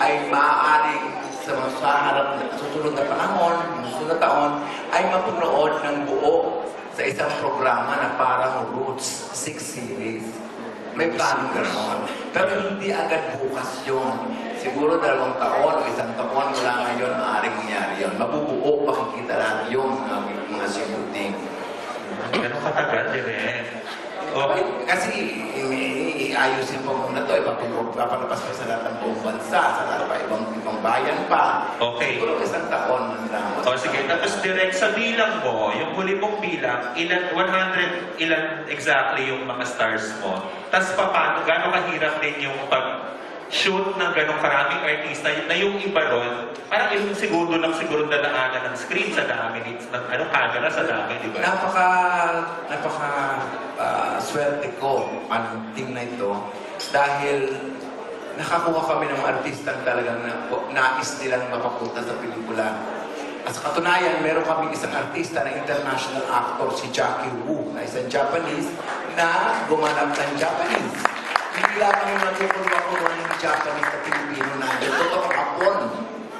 ay maaaring sa harap na susunod na panahon, susunod na taon, ay mapanood ng buo sa isang programa na parang Roots 6 series. May plano gano'n. Pero hindi agad bukas yun. Siguro 2 taon o 1 taon mula ngayon maaaring mangyari yun. Mabubuo, makikita lahat yun mga shooting. Ganun katagal din eh. Kasi iayusin pa muna ito. Ipapalabas pa sa lahat ng buong bansa, sa lahat pa ibang bayan pa. Okay. Siguro 1 taon lang. Sige. Tapos direct sa bilang mo, yung huli mong bilang, 100, ilan exactly yung mga stars mo? Tapos paano, gano'ng kahirap din yung pag-shoot ng gano'ng karaming artista na yung iba ron, parang ilang segundo lang siguro dadaanan ng screen sa dami, ng camera sa dami, di ba? Swerte ko ang team na ito dahil nakakuha kami ng mga artista talagang nais nilang mapapunta sa pelikula. At sa katunayan, meron kami isang artista na international actor, si Jackie Wu, na isang Japanese na gumanap ng Japanese. Hindi lamang yung nagkukulwa-kulwa ng Japanese at Pilipino na totoong Hapon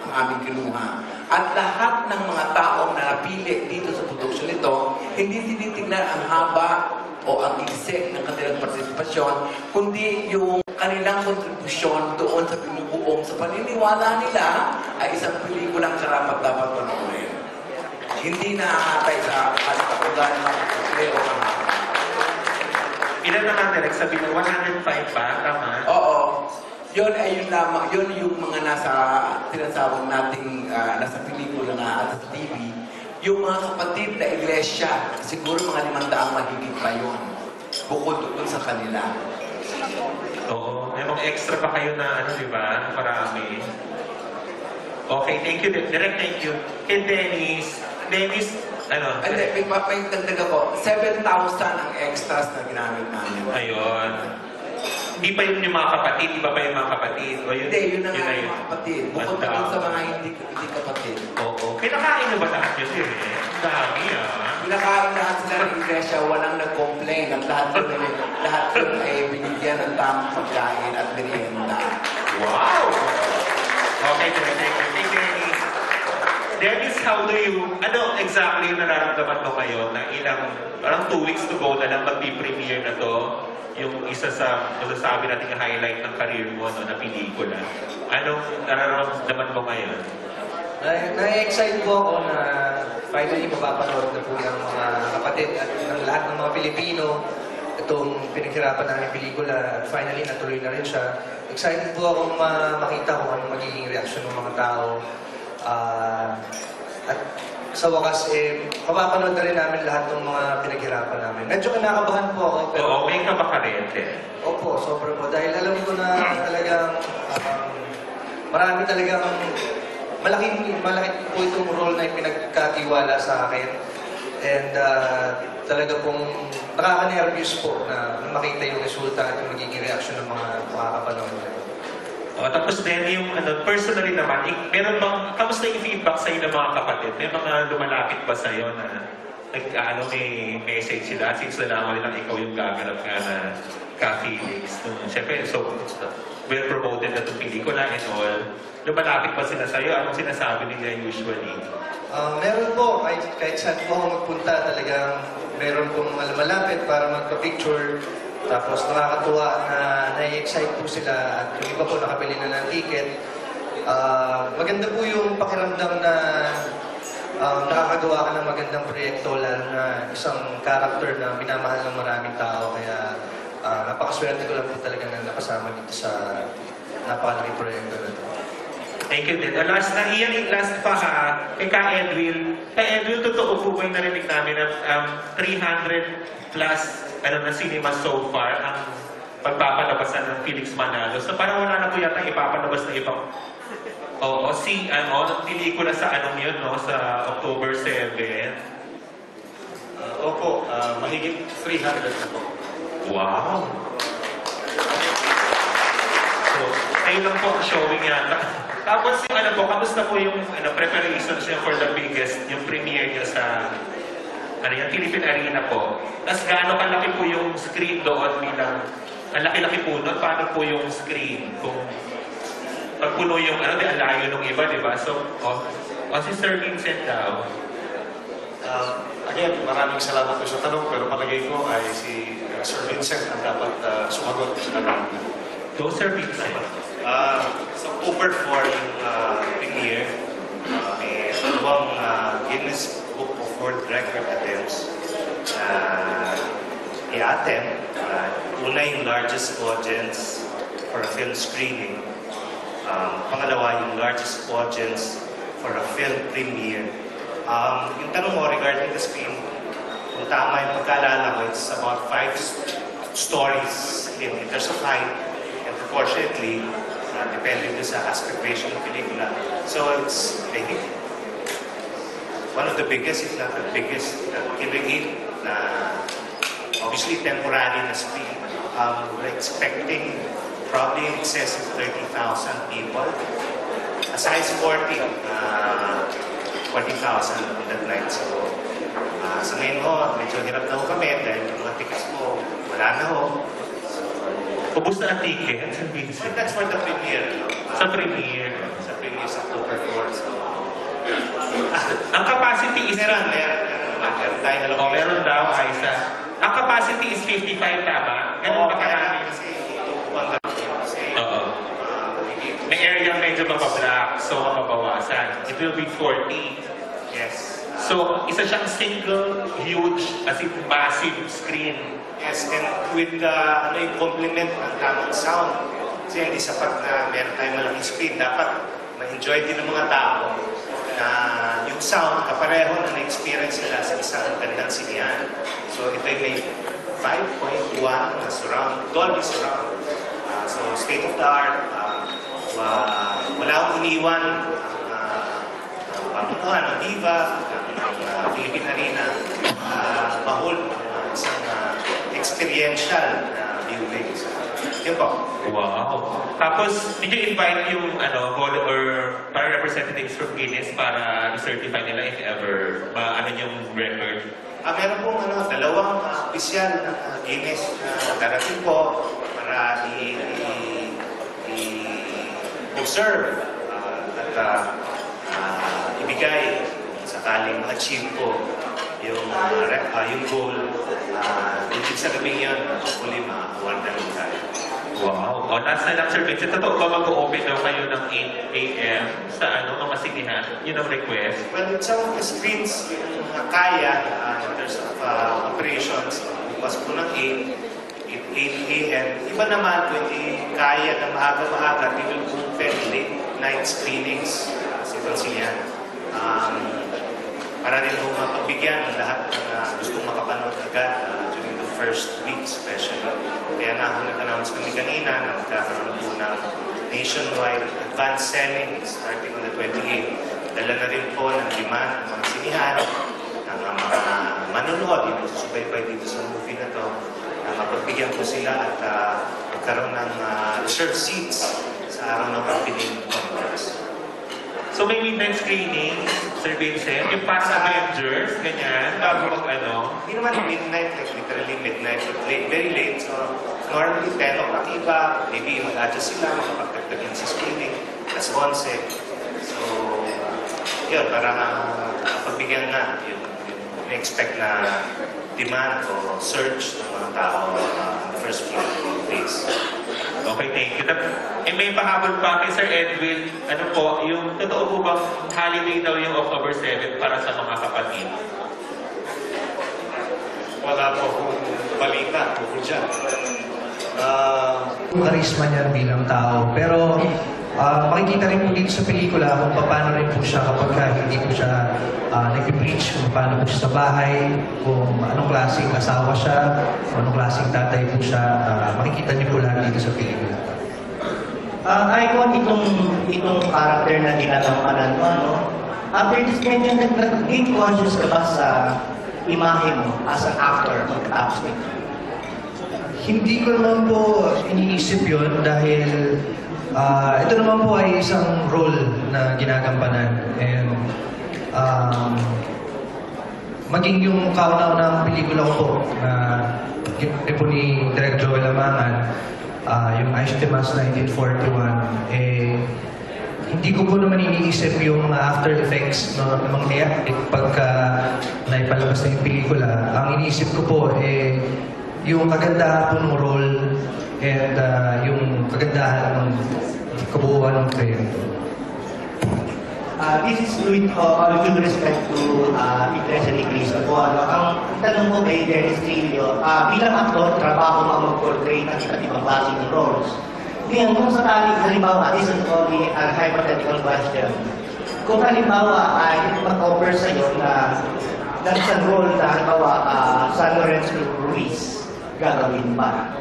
ang aming kinuha. At lahat ng mga taong na napili dito sa produksyon nito, hindi tinitignan ang haba o ang isip ng kanilang partisipasyon, kundi yung kanilang kontribusyon doon sa binubuong sa paniniwala nila ay isang pelikulang karapat dapat panoorin. Hindi nakakatay sa katakugan ng o mahaba. Ilan naman direct sabi ng 105 pa, tama? Oo. Yun ay yun lamang, yun yung mga nasa tinasawag nating nasa pelikula na at sa TV. Yung mga kapatid na iglesia, siguro mga 500 mahigit pa yun. Bukod doon sa kanila. Oo. May mga extra pa kayo na ano, di ba? Marami. Okay, thank you. Direct, thank you. Kay Dennis, ano? May dagdag ako. 7,000 ang extras na ginamit namin. Ayun. Hindi pa yun yung mga kapatid? Di ba pa yung mga kapatid? O yun, hindi, yun na nga yung mga kapatid. Bukod na yun sa mga hindi kapatid. Oo. Kinakain na ba lahat yun eh? Ang dami Kinakain lahat sila ng iglesia, walang nag-complain. At lahat yun ay binigyan ng tamang pagkain at merienda. Wow! Okay, thank you. Thank you, Dennis, how do you, ano exactly yung nararamdaman mo ngayon na parang 2 weeks to go na lang mag-premiere na to? Yung isa sa masasabi natin yung highlight ng career mo na pelikula. Anong nararamdaman mo ngayon? Na-excite po ako na finally mapapanood na po ng mga kapatid at ng lahat ng mga Pilipino itong pinaghirapan namin pelikula at finally natuloy na rin siya. Excited po akong makita kung anong magiging reaksyon ng mga tao. At sa wakas, mapapanood na rin namin lahat ng mga pinaghirapan namin. Medyo kinakabahan po ako. Pero, Oo, may ka ba ka rin? Opo, sobra po. Dahil alam ko na talagang marami talagang malaki po itong role na pinagkatiwala sa akin. And talaga pong nakaka-nervous po na makita yung resulta at yung magiging reaction ng mga makakapanood. Tapos din yung personally naman, meron bang, kamusta yung feedback sa'yo ng mga kapatid? May mga lumalapit ba sa'yo na may message sila? Since nalaman nilang ikaw yung gaganap nga na ka-Felix. Siyempre, so well-promoted na itong pelikula and all. Lumalapit ba sila sa'yo? Anong sinasabi nila usually? Meron po. Kahit saan po ako magpunta, talagang meron pong malapit para magpa-picture. Tapos nakakatuwa na na-excite po sila at yung iba po nakabili na ng ticket. Maganda po yung pakiramdam na nakakagawa ka ng magandang proyekto, lalo na isang character na minamahal ng maraming tao. Kaya napakaswerte ko lang po talaga na nakasama dito sa napakalaking proyekto na ito. Thank you din. Last pa ha, kay Edwin. Kay Edwin, totoo po ba yung narinig namin na 300 plus na cinema so far ang pagpapalabasan ng Felix Manalo. So parang wala na po yata ipapalabas na ibang pelikula sa yun, no? Sa October 7. Opo, mahigit 300 na po. Wow! So, ayun lang po ang showing yata. Tapos yung kamusta po yung preparations niya for the biggest, yung premiere niya sa yung Philippine Arena po. Tapos gaano kalaki po yung screen doon bilang, ang laki-laki po doon, paano po yung screen? Kung pagpuno yung, di alayo nung iba, di ba? So, si Sir Vincent daw. Again, maraming salamat po sa tanong, pero palagay ko ay si Sir Vincent ang dapat sumagot sa tanong. Go, Sir Vincent. Sa October 4 yung premiere, may dalawang Guinness Book of World Record attempts i-attempt. Una yung largest audience for a film screening. Pangalawa yung largest audience for a film premiere. Yung tanong mo regarding the screen, kung tama yung pagkaalala ko, it's about 5 stories in terms of height and proportionately, depending sa aspect ratio ng pelikula. So it's, I think, one of the biggest, if not the biggest, giving it na obviously temporary na screen. We're expecting probably in excess of 30,000 people. Aside 40, 40,000 on that night. So, sa ngayon ho, medyo hirap na ho kami dahil yung mga tickets mo, wala na ho. Ubus na ang ticket, Sir Vincent. That's for the premiere. No? Sa premiere. Sa premiere sa October 4. So, ang capacity is... Meron daw, Aisa. Ang capacity is 55, tama? Ganun ba karami? Oo. May area medyo mapablock, so mababawasan. It will be 40. Yes. So, isa siyang single, huge, as in massive screen. Yes, and with yung complement ng tamang sound. Kasi hindi sapat na meron tayong malaking speed. Dapat ma-enjoy din ng mga tao na yung sound kapareho na na-experience nila sa isang gandang sinihan. So ito ay may 5.1 na surround, Dolby surround. So state of the art, wala akong iniwan ang pamunuan ng Viva, ng Philippine Arena, mahol isang experiential viewing. Yun po. Wow. Tapos, did you invite yung para representatives from Guinness para i-certify nila if ever yung record? Meron pong dalawang opisyal ng Guinness na darating po para i-observe at ibigay sakaling ma-achieve po yung goal. Ibig sabihin yun, hopefully ma-award na rin tayo. Wow. O, last na lang, Sir Vincent. Totoo ba mag-open daw kayo ng 8 a.m. sa mga sinihan? Yun ang request? Well, some of the screens, yung kaya, in terms of operations, bukas po ng 8 a.m. Iba naman, kung hindi kaya na maaga-maaga, we will open late night screenings sa ibang sinihan. Para rin po mapagbigyan ng lahat na gustong makapanood agad during the first week especially. Kaya nga, nag-announce kami kanina na magkakaroon po ng nationwide advanced selling starting on the 28th. Dala na rin po ng demand ng mga sinihan, ng mga manonood, yung susubaybay dito sa movie na to, na mapagbigyan po sila at magkaroon ng reserved seats sa araw ng opening conference. So may midnight screening, Sir Vincent, yung past Avengers, ganyan, bago Hindi naman midnight, like literally midnight, but late, very late. So normally 10 o'clock iba, maybe mag-adjust sila, makapagtagtagin sa screening, plus 11. So, yun, parang pagbigyan na yung expect na demand o surge ng mga tao in the first few days. Okay, thank you. May pahabol pa kay Sir Edwin. Yung totoo po bang holiday daw yung October 7 para sa mga kapatid? Wala po akong balita po dyan. Karisma niya bilang tao. Pero makikita rin po dito sa pelikula kung paano rin po siya kapag hindi po siya nag-preach, kung paano po siya sa bahay, kung anong klaseng asawa siya, kung anong klaseng tatay po siya. Makikita niyo po lahat dito sa pelikula. Icon, itong character na ginagampanan mo, after this ganyan, nag-gain conscious ka ba sa imahe mo as an actor pagkatapos nito? Hindi ko naman po iniisip yun dahil ito naman po ay isang role na ginagampanan. And maging yung kauna-unang pelikula ko po na po ni Direk Joel Amangan, yung Ice Timas 1941, hindi ko po naman iniisip yung mga after effects na mangyayari pagka naipalabas na yung pelikula. Ang iniisip ko po yung kagandahan po ng role and yung kagandahan ng kabuuan ng proyekto. This is with all due respect to Iglesia ni Cristo po. Ang tanong ko kay Dennis Trillo, bilang aktor, trabaho mo mag-portray ng iba't ibang klaseng roles. Ngayon, kung sakaling halimbawa, this is only a hypothetical question. Kung halimbawa ay mag-offer sa'yo na isang role na halimbawa San Lorenzo Ruiz, gagawin ba?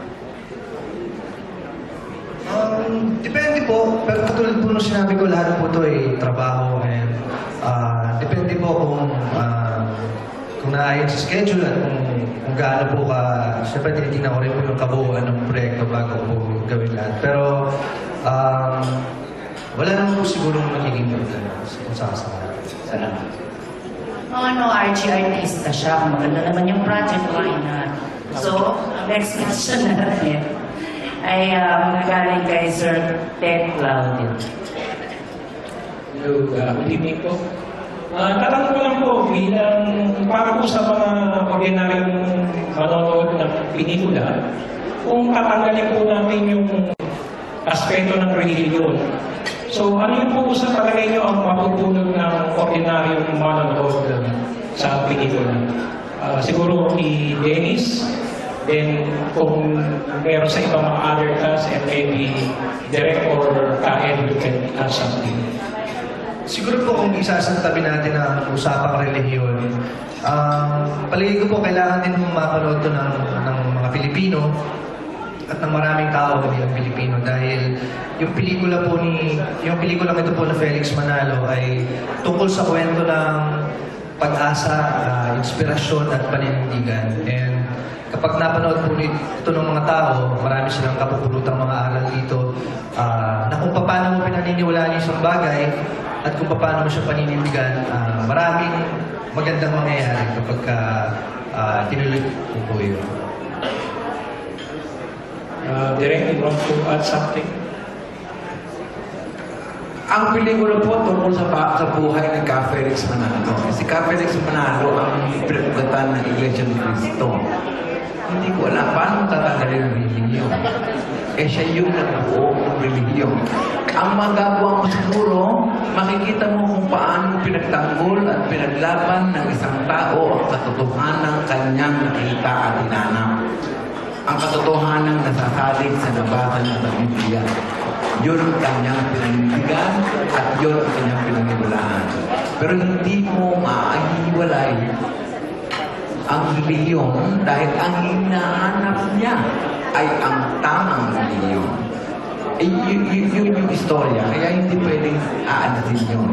Depende po, pero katulad po nung sinabi ko, lahat po ito ay trabaho and depende po kung naayon sa schedule at kung gaano po siyempre tinitingnan ko rin po yung kabuuan ng proyekto bago po gawin lahat. Pero wala naman po siguro magiging problema kung saan. Salamat. Archie artista siya. Kung maganda naman yung project, why not? So, ang next question natin ay galing kay Sir Ted Claudio. Hello, good evening po. Tatanong ko lang po, bilang para po sa mga ordinaryong manonood ng pelikula, kung tatanggalin po natin yung aspeto ng religion. So, ano yung po sa palagay nyo ang mapupulot ng ordinaryong manonood sa pelikula? Siguro ni Dennis, then kung meron sa ibang mga other cast, and maybe Direk or Kaed, you can add something. Siguro po kung isasantabi natin ang usapang relihiyon, palagay ko po kailangan din mapanood to ng mga Pilipino at ng maraming tao bilang Pilipino dahil yung pelikulang ito po na Felix Manalo ay tungkol sa kwento ng pag-asa, inspirasyon at paninindigan. And kapag napanood po ito ng mga tao, marami silang kapupulutang mga aral dito na kung paano mo pinaniniwalaan yung isang bagay at kung paano mo siya paninindigan, maraming magandang mangyayari kapag tinuloy po yun. Direk, you want to add something? Ang pelikula po tungkol sa buhay ng Ka Felix Manalo. Si Ka Felix Manalo ang pinagugatan ng Iglesia ni Cristo. Hindi ko alam paano tatanggalin ang relihiyon. Siya yung nagbuo ng relihiyon. Ang magagawa mo siguro, makikita mo kung paano pinagtanggol at pinaglaban ng isang tao ang katotohanan ng kanyang nakita at hinanap. Ang katotohanan nasasalig sa nabasa niya sa Biblia. Yun ang kanyang pinanindigan at yun ang kanyang pinaniwalaan. Pero hindi mo maahiwalay ang relihiyon dahil ang hinahanap niya ay ang tamang relihiyon. Yun yung istorya, kaya hindi pwedeng aanasin yun.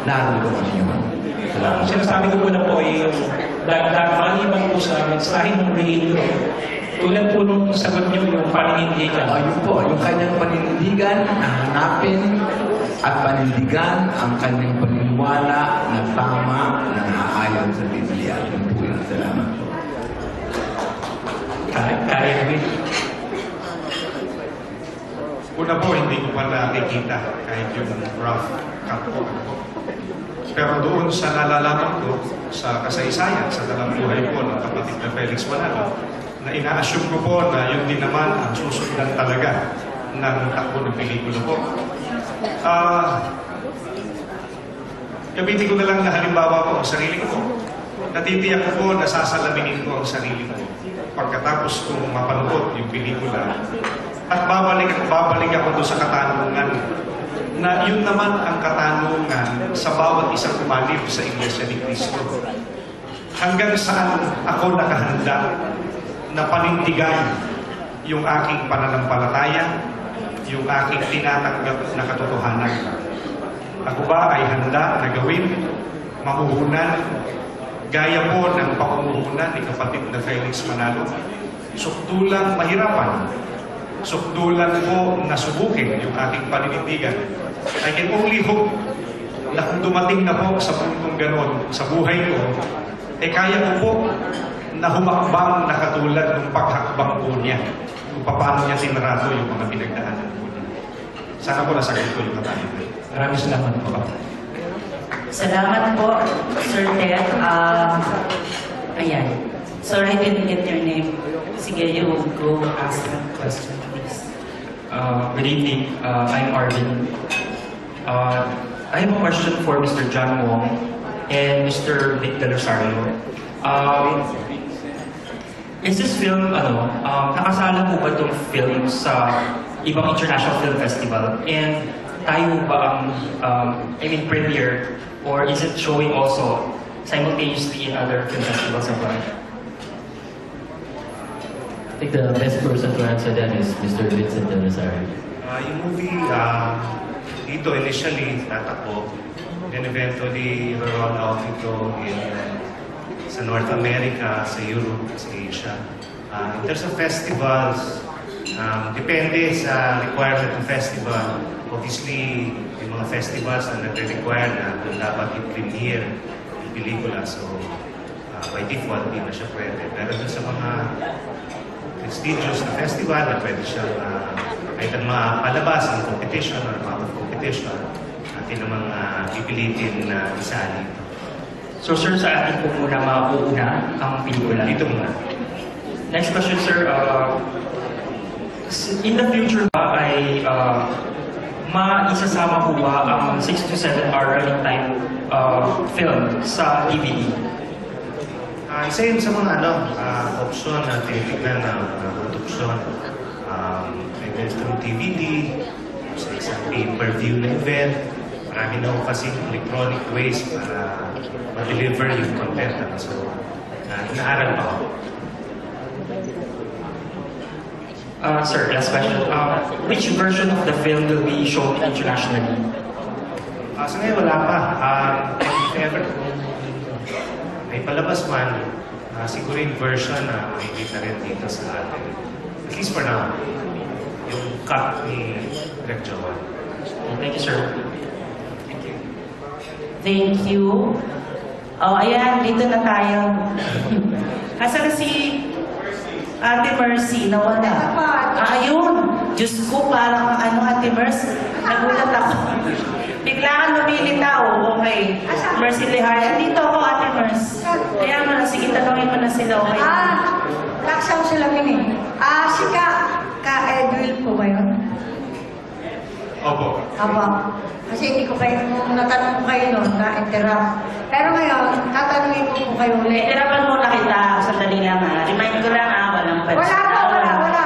Naroon yun. Sinasabi ko muna po yung maliban po sa mensahe ng relihiyon. Tulad po nung sagot niyo yung paninindigan. Yun po, yung kanyang paninindigan na hanapin at panindigan ang kanyang paniniwala na tama na naaayon sa Biblia. Yun po yun. Salamat po. Una po, hindi ko pa nakikita kahit yung rough cut po. Pero doon sa nalalaman ko sa kasaysayan, sa buhay po ng kapatid na Felix Manalo, na ina-assume ko po na yun din naman ang susundan talaga ng takbo ng pelikula po. Gamitin ko na lang na halimbawa po ang sarili ko. Natitiyak ko po na sasalaminin ko ang sarili ko pagkatapos kong mapanood yung pelikula at babalik ako doon sa katanungan na yun naman ang katanungan sa bawat isang umalib sa Iglesia ni Cristo. Hanggang saan ako nakahanda na panindigan yung aking pananampalataya, yung aking tinatanggap na katotohanan. Ako ba ay handa na gawin, mamuhunan, gaya po ng pamumuhunan ni kapatid na Felix Manalo? Sukdulang mahirapan, sukdulan po na subukin yung aking paninindigan. I can only hope na kung dumating na po sa puntong ganon sa buhay ko, kaya ko po na humakbang na katulad ng paghakbang po niya kung paano niya sinarado yung mga pinagdaanan po niya. Sana po nasagot ko yung katanungan. Maraming salamat po. Salamat po, Sir Ted. Ayan. Sorry, I didn't get your name. Sige, you go ask the question, please. Good evening. I'm Arvin. I have a question for Mr. John Wong and Mr. Vic Del Rosario. Is this film, nakasala po ba itong film sa ibang international film festival? And tayo ba ang, premiere, or is it showing also simultaneously in other film festivals abroad? I think the best person to answer that is Mr. Vincent Del Rosario. Yung movie, dito initially tatakbo, then eventually roll out ito sa North America, sa Europe, sa Asia. In terms of festivals, depende sa requirement ng festival. Obviously, yung mga festivals na nagre-require na dapat i-premiere pelikula. So, by default, hindi na siya pwede. Pero dun sa mga prestigious na festival na pwede siya kahit ang mapalabas ng competition or out of competition, atin namang pipilitin na isali. So sir, sa atin po muna mauuna ang pelikula. Dito muna. Next question, sir. In the future ba ay maisasama po ba ang 6 to 7 hour running time film sa DVD? Isa yun sa mga option na tinitignan ng produksyon. Pwede through DVD, sa isang pay-per-view na event. Marami na kasi electronic ways para ma-deliver yung content. So, inaaral pa ako. Sir, last question. Which version of the film will be shown internationally? Sa ngayon, wala pa. If ever, may palabas man, siguro yung version na makikita rin dito sa atin. At least for now, yung cut ni Direk Joel. Thank you, sir. Thank you. Oh, ayan, dito na tayo. Kasi Ate Mercy, nawala. Ayun. Diyos ko, parang Ate Mercy. Nagulat ako. Bigla kang lumilitaw. Okay. Mercy Lehar. Dito ako, Ate Mercy. Kaya mo na, sige, tanongin mo na sila. Okay. Laksaw sila mini. Si Ka-Edwil po ba yun? Opo. Opo. Kasi hindi ko kayo, natanong ko kayo noon, na-interrupt. Pero ngayon, tatanungin ko po kayo ulit. Interapan muna kita. Sandali lang ha. Remind ko lang ha. Walang pansin. Wala.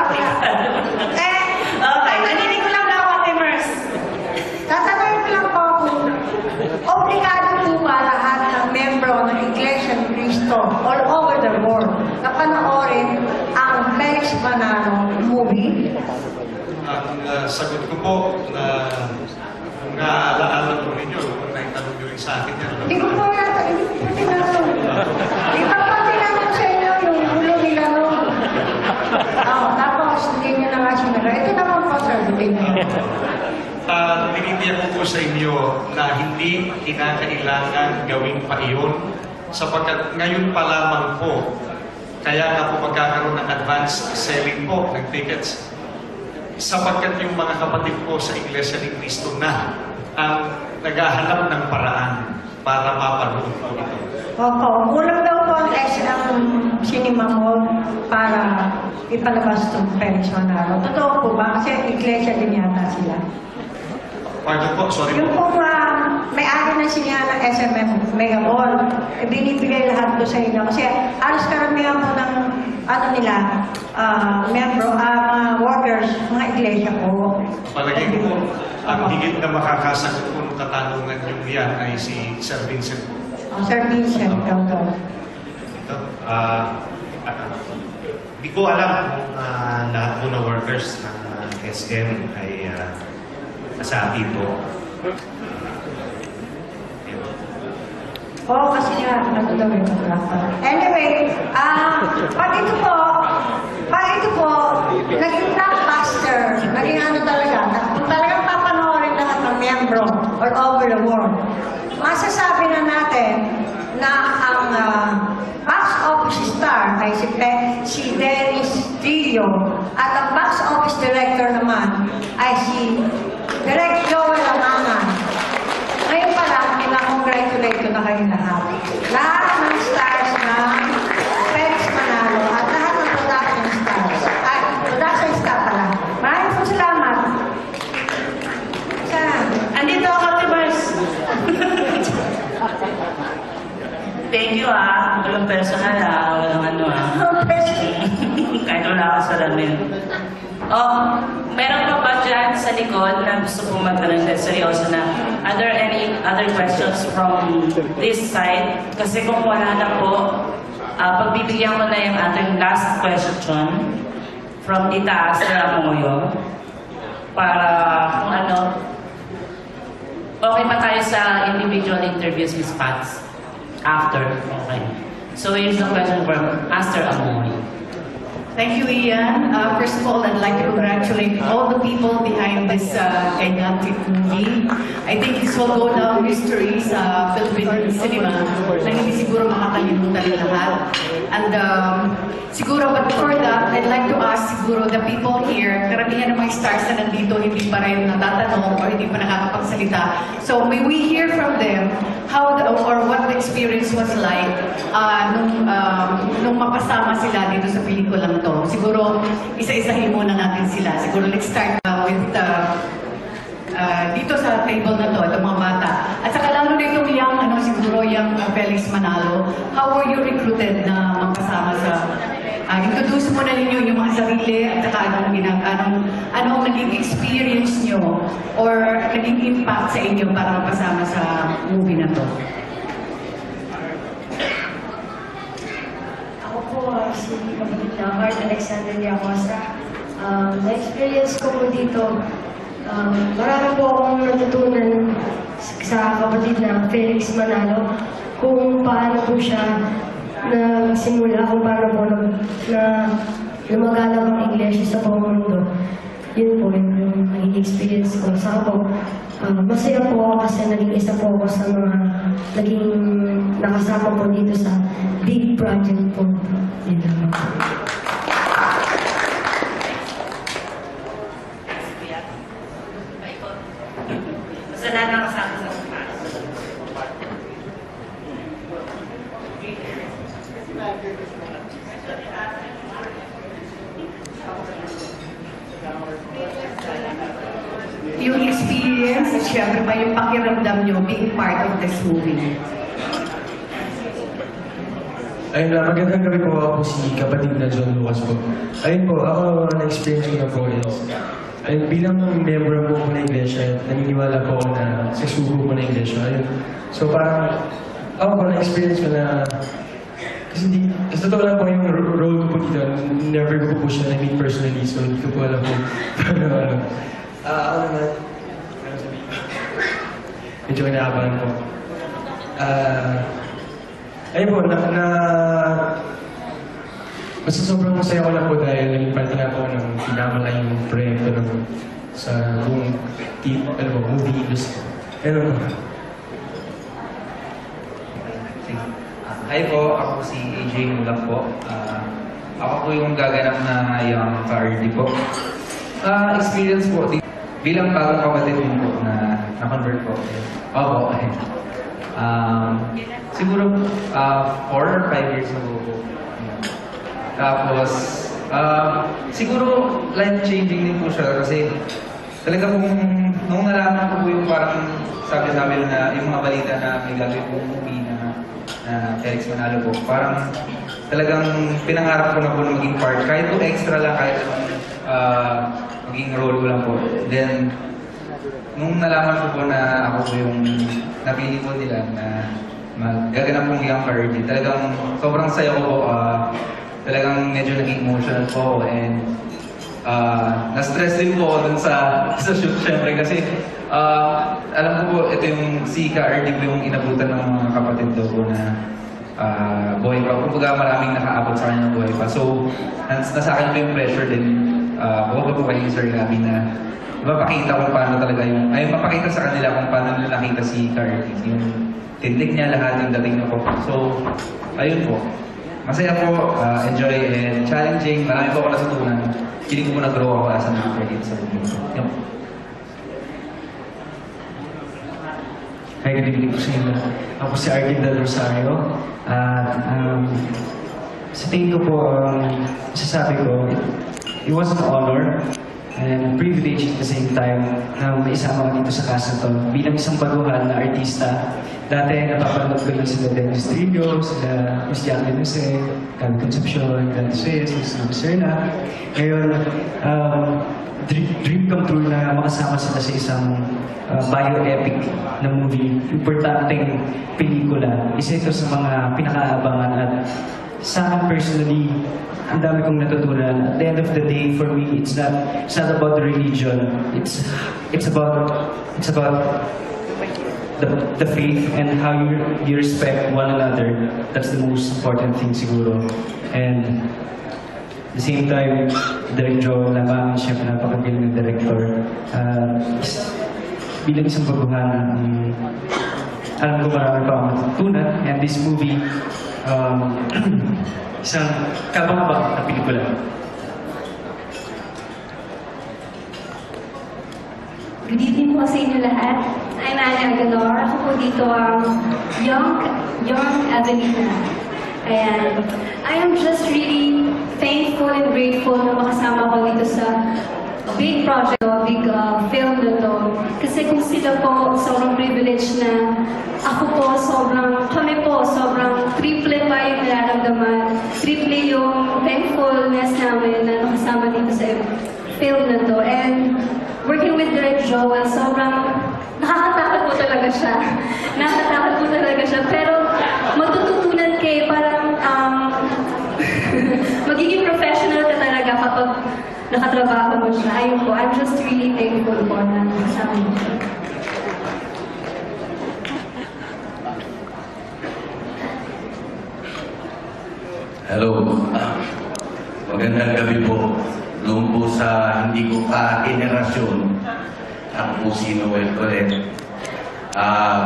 Okay. Naninig ko lang ako, Ate Mercy. Tatanungin ko lang po kung obligado po ba lahat ng membro ng Iglesia ni Cristo all over the world na panoorin ang Felix Manalo movie? Ang sagot ko po na kung naaalala ko ninyo, kung naitanong nyo rin sa akin yan. Hindi ko po yata, hindi ko po tinanong. Iba pa tinanong sa inyo yung ulo nila noon. Tapos hindi nyo na nga sinagot. Ito naman po, sir, hindi nyo. Tinitiyak ko po sa inyo na hindi kinakailangan gawin pa iyon sapagkat ngayon pa lamang po kaya nga po magkakaroon ng advance selling po ng tickets sapagkat yung mga kapatid po sa Iglesia ni Cristo na ang naghahanap ng paraan para mapanood po ito. Opo, kulang daw po ang cinema hall para ipalabas itong Felix Manalo. Totoo po ba? Kasi Iglesia din yata sila. Pardon po, sorry Yung po. po may-ari ng sinya ng SMM Mega Mall, binibigay lahat po sa inyo. Kasi halos karamihan po ng workers, mga iglesia po. Palagay ko, ang higit na makakasagot po ng katanungan yung yan ay si Sir Vincent. Sir Vincent, ito. Hindi ko alam kung lahat po na workers ng SM ay kasabi po. Kasi nga, ano daw yung anyway, pag ito po, naging blockbuster, naging talaga, kung talagang papanoorin lahat ng miyembro all over the world, masasabi na natin na ang box office star ay si Dennis Trillo at ang box office director naman ay si Direk Joel Amangan. Ngayon pa lang, ina-congratulate ko na kayo lahat. Lahat ng stars ng Felix Manalo at lahat ng production stars. At production staff pala. Maraming po salamat. Saan? Andito ako, Tibers. Thank you Walang personal walang kahit wala ka sa lamin. Meron pa ba dyan sa likod na gusto pong magtanong na seryoso na are there any other questions from this side? Kasi kung wala na po, pagbibigyan ko na yung ating last question from Tita Astra Amoyo para kung ano, okay pa tayo sa individual interviews, Ms. Pats? After, okay. So here's the question from Astra Amoyo. Thank you, Ian. First of all, I'd like to congratulate all the people behind this gigantic movie. I think this will go down history sa Philippine cinema na hindi siguro makakalimutan ng lahat. And siguro, but before that, I'd like to ask siguro the people here, karamihan ng mga stars na nandito, hindi pa rin natatanong or hindi pa nakakapagsalita. So may we hear from them how or what the experience was like nung mapasama sila dito sa pelikulang to. Siguro, isa-isahin muna natin sila. Siguro, let's start with dito sa table na to, itong mga bata. At saka lalo na itong siguro yung Felix Manalo. How were you recruited na mapasama sa... introduce muna ninyo yung mga sarili at saka anong naging experience nyo or naging impact sa inyo para mapasama sa movie na to. Si kapatid na Heart Alexander de Acosta. Na-experience ko po dito, marami po akong natutunan sa kapatid na Felix Manalo kung paano po siya nagsimula, kung paano po na lumaganap ang English sa buong mundo. Yun po yung naging experience ko. Saka po, masaya po ako kasi naging isa po ako sa mga naging nakasama po dito sa big project po. Yun lang po. Basta lahat ng kasama sa yung experience at syempre pa yung pakiramdam nyo being part of this movie. Ayun na, magandang gabi po, ako si kapatid na John Lucas po. Ayun po, ako na-experience ko na po is, ayun, bilang member po na iglesia, naniniwala po ako na sa sugo po na iglesia. Ayun. So parang, ako po na-experience ko na, kasi totoo lang po yung role ko po dito, never ko po siya na-meet personally, so hindi ko po alam po paano. Ako naman, medyo kinakabahan po. Ayun po, basta sobrang masaya ko lang po dahil naging parte nga po ng pinamalayong proyekto sa buong movie industry. Ayun po. Hi po, ako si AJ Mulang po. Ako po yung gaganap na yung ka-RD po. Experience po, bilang bagong kapatid din po na-convert po. Opo. Siguro 4 or 5 years ago po. Tapos, siguro life-changing din po siya kasi talaga nung nalaman ko po yung parang sabi sa amin na yung mga balita na may gagawin po movie na Felix Manalo po, parang talagang pinangarap ko na po na maging part. Kahit po extra lang, kahit maging role ko lang po. Then, nung nalaman ko po na ako po yung napili po nila na magaganap pong young Cardi, talagang sobrang saya ko po. Talagang medyo naging emotional po ako and na-stress din po ako dun sa shoot syempre kasi alam ko po ito yung si Cardi po yung inabutan ng mga kapatid daw po na buhay pa. Kumbaga maraming nakaabot sa kanya ng buhay pa. So, nasa akin po yung pressure din. Buwan po kayo Sir Gabi na mapakita kung paano talaga yung, mapakita sa kanila kung paano nila nakita si Cardi. Yung tindig niya lahat, yung dating na po. So, ayun po. Masaya po, enjoy and challenging. Marami po ako natutunan. Feeling ko nag-grow ako as an actor dito sa movie. Yun. Hi, good evening po sa inyo. Ako si Arkin Del Rosario. Sa tingin ko po, masasabi ko, it was an honor and privilege at the same time na may isama ko dito sa cast na to. Bilang isang baguhan na artista, dati napapanood ko lang sila Dennis Trillo, sila Miss Jacqueline Jose, Gabi Concepcion, Gandhi Suez, Miss Serna. Ngayon, dream come true na makasama sila sa isang bioepic na movie. Importanteng pelikula. Isa ito sa mga pinakaabangan at sa akin personally, ang dami kong natutunan. At the end of the day, for me, it's not about the religion. It's about the faith and how you respect one another. That's the most important thing siguro. And the same time, Direk Joel Labangan, siya napakagaling na director. Bilang isang baguhan, alam ko marami pa akong matutunan. And this movie, isang kabang-abang na pelikula. Good evening po sa inyo lahat. I'm Anna Agador. Ako po dito ang young Avelina. Ayan. I am just really thankful and grateful na makasama ko dito sa big project, big film na to. Kasi kung sila po, sobrang privilege na ako po, kami po, sobrang triple pa yung nararamdaman. Triple yung thankfulness namin na nakasama dito sa film na to. And working with Direk Joel, sobrang nakakatakot po talaga siya. Nakakatakot po talaga siya. Pero matututunan kayo parang magiging professional ka talaga kapag nakatrabaho mo siya. Ayun po, I'm just really thankful po na kasama mo siya. Hello. Magandang gabi po. Doon po sa hindi ko ka-generasyon, ako po si Noel Colet.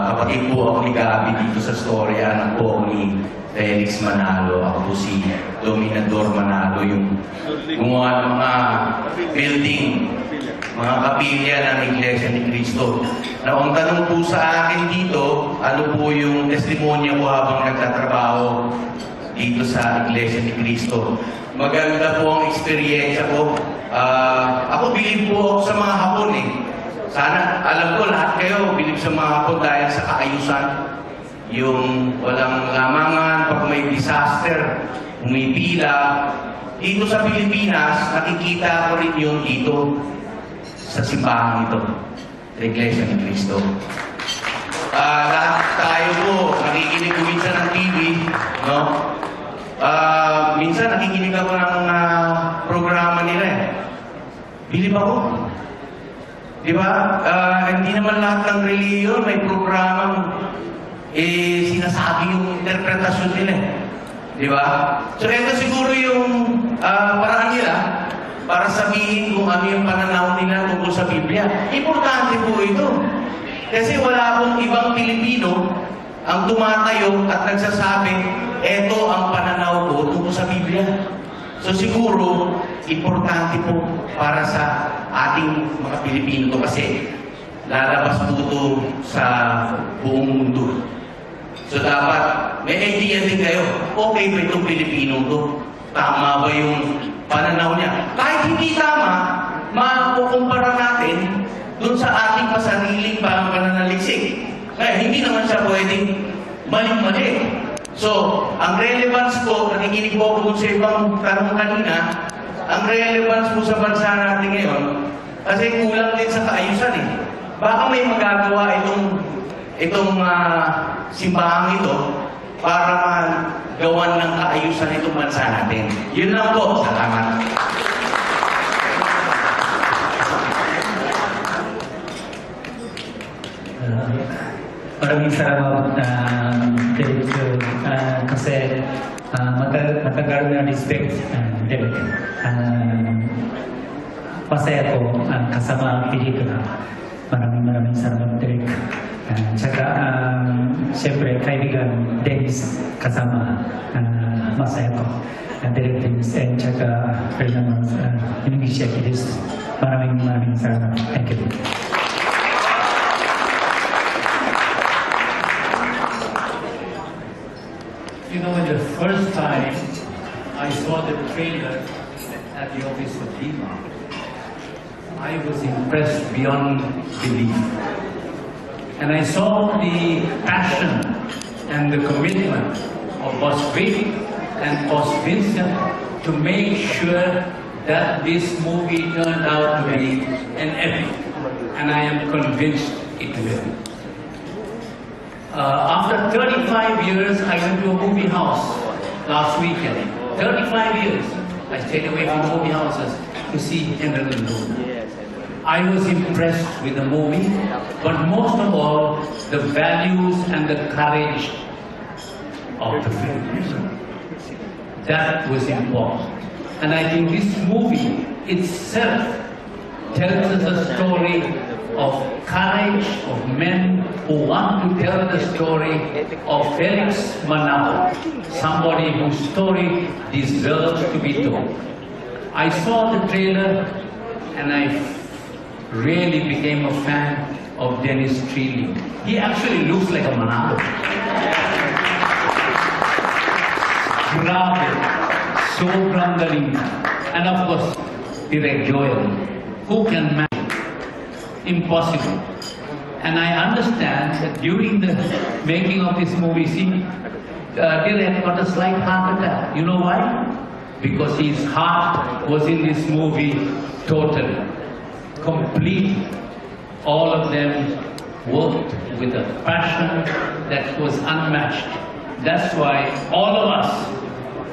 Kapatid po ako ni Gabi dito sa story. Anak po ako ni Felix Manalo. Ako po si Dominador Manalo, yung gumawa ng mga building, mga kapilya ng Iglesia ni Cristo. Na ang tanong po sa akin dito, ano po yung testimonya ko habang nagtatrabaho dito sa Iglesia ni Cristo. Maganda po ang experience ko. Ako bilib po ako sa mga Hapon eh. Sana, alam ko lahat kayo bilib sa mga Hapon dahil sa kaayusan. Yung walang lamangan, pag may disaster, umipila. Dito sa Pilipinas, nakikita ko rin yun dito sa simbahan ito, sa Iglesia ni Cristo. Lahat tayo po, nakikinig ko minsan ng TV, no? Minsan nakikinig ako ng programa nila eh. Bilib ako. Di ba? Hindi naman lahat ng reliyon may programang sinasabi yung interpretasyon nila eh. Di ba? So ito siguro yung paraan nila para sabihin kung ano yung pananaw nila tungkol sa Biblia. Importante po ito. Kasi wala pong ibang Pilipino ang tumatayo at nagsasabi, eto ang pananaw ko tungkol sa Biblia. So siguro, importante po para sa ating mga Pilipino to kasi lalabas po ito sa buong mundo. So dapat, may idea din kayo, okay ba itong Pilipino to? Tama ba yung pananaw niya? Kahit hindi tama, makukumpara natin dun sa ating pasariling pananaliksik. Kaya hindi naman siya pwedeng maling-mali. So, ang relevance po, nakikinig po ako sa ibang tanong kanina, ang relevance po sa bansa natin ngayon, kasi kulang din sa kaayusan eh. Baka may magagawa itong simbahang ito para magawan ng kaayusan itong bansa natin. Yun lang po. Salamat. Maraming salamat Derek kasi matagal na respect Derek. Masaya ko kasama ang pelikula. Maraming salamat Derek. Tsaka siyempre kaibigan Dennis kasama masaya ko. Derek Dennis and tsaka Fernando Iglesia Cristo. Maraming salamat. Thank you. You know, the first time I saw the trailer at the office of Lima, I was impressed beyond belief. And I saw the passion and the commitment of Boss Vic and Boss Vincent to make sure that this movie turned out to be an epic. And I am convinced it will. After 35 years, I went to a movie house last weekend. 35 years. I stayed away from movie houses to see Henry Lund. I was impressed with the movie, but most of all, the values and the courage of the film. That was important. And I think this movie itself tells us a story of courage of men who want to tell the story of Felix Manalo, somebody whose story deserves to be told. I saw the trailer and I really became a fan of Dennis Treeley. He actually looks like a Manalo. Grabe, sobrang galing. And of course, Direk Joel. Who can match? Impossible. And I understand that during the making of this movie, Direk got a slight heart attack. You know why? Because his heart was in this movie totally, completely. All of them worked with a passion that was unmatched. That's why all of us,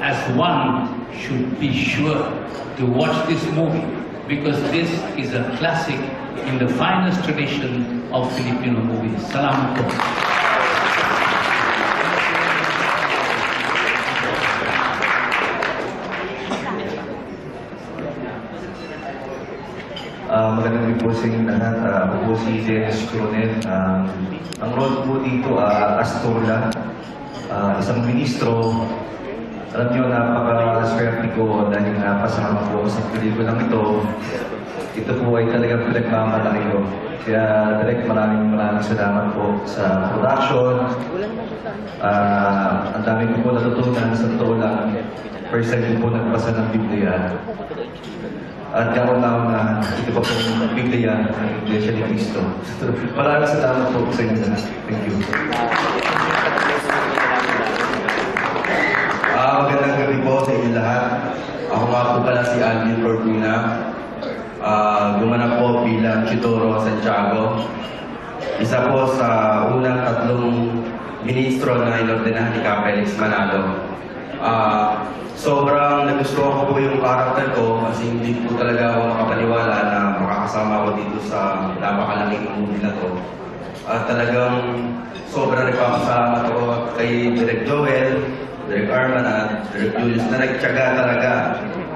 as one, should be sure to watch this movie, because this is a classic in the finest tradition of Filipino movies. Salamat po. Magandang gabi po sa inyo lahat. Ako po si Dennis Coronel. Ang role po dito, Astola, isang ministro. Alam niyo, napaka-swerte ko dahil napasama po ako sa pelikulang ito. Ito po ay talagang pinagmamalaki ko. Kaya direct maraming salamat po sa production. Ang dami ko po natutunan sa totoo lang. First time ko po nagbasa ng Biblia. At kauna-una, ito pa pong Biblia ng Iglesia ni Cristo. Maraming salamat po sa inyo lahat. Thank you. Magandang gabi po sa inyo lahat. Ako nga po pala si Alvin Fortuna. Gumanap po bilang Chitoro Santiago. Isa po sa unang 3 ministro na inordinahan ni Felix Manalo. Sobrang nagustuhan ko po yung karakter ko kasi hindi po talaga ako makapaniwala na makakasama ko dito sa napakalaking movie na to. At talagang sobrang nagpapasalamat ako kay Direk Joel, Direk Arman at Direk Julius na nagtyaga talaga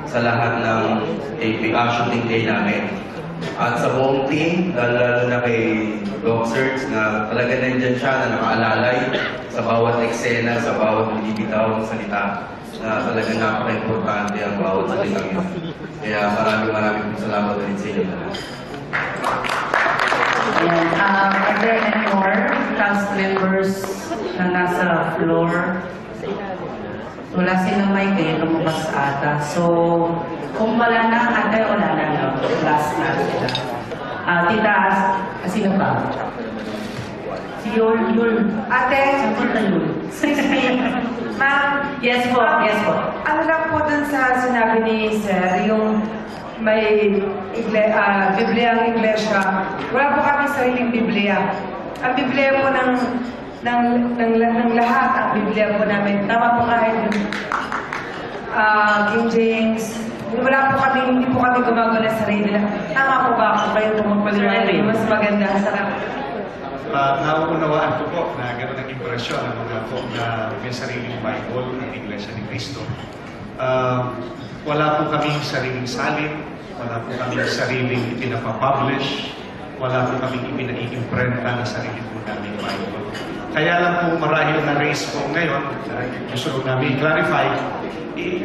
sa lahat ng shooting day namin. At sa buong team, lalo na kay Doc Serge na talaga nandyan siya na nakaalalay sa bawat eksena, sa bawat binibitaw ng salita na talaga napaka-importante ang bawat salita yun. Kaya maraming salamat din sa inyo. Are there any more cast members na nasa floor? Wala silang mic eh, lumabas ata. So, kung wala na, ate, wala na, no? Last na sila. Tita, sino ba? Si Yul. Ate, sino Yul? Excuse me. Ma'am. Yes po, yes po. Ano lang po dun sa sinabi ni Sir, yung may Biblia ang Iglesia. Wala po kami sariling Biblia. Ang Biblia po ng lahat, ang Biblia po namin. Tama po kahit King James. Wala po kami, hindi po kami gumagawa ng sarili lang. Tama po ba ako kayo tumagpaliwanag? Mas maganda sa Nauunawaan ko po na gano'n ang impresyon ng mga po na may sariling Bible ng Iglesia ni Cristo. Wala po kaming sariling salin, wala po kaming sariling ipinapapublish, wala po kaming ipinaiimprenta na sarili po namin Bible. Kaya lang po marahil na race po ngayon, gusto ko namin i-clarify,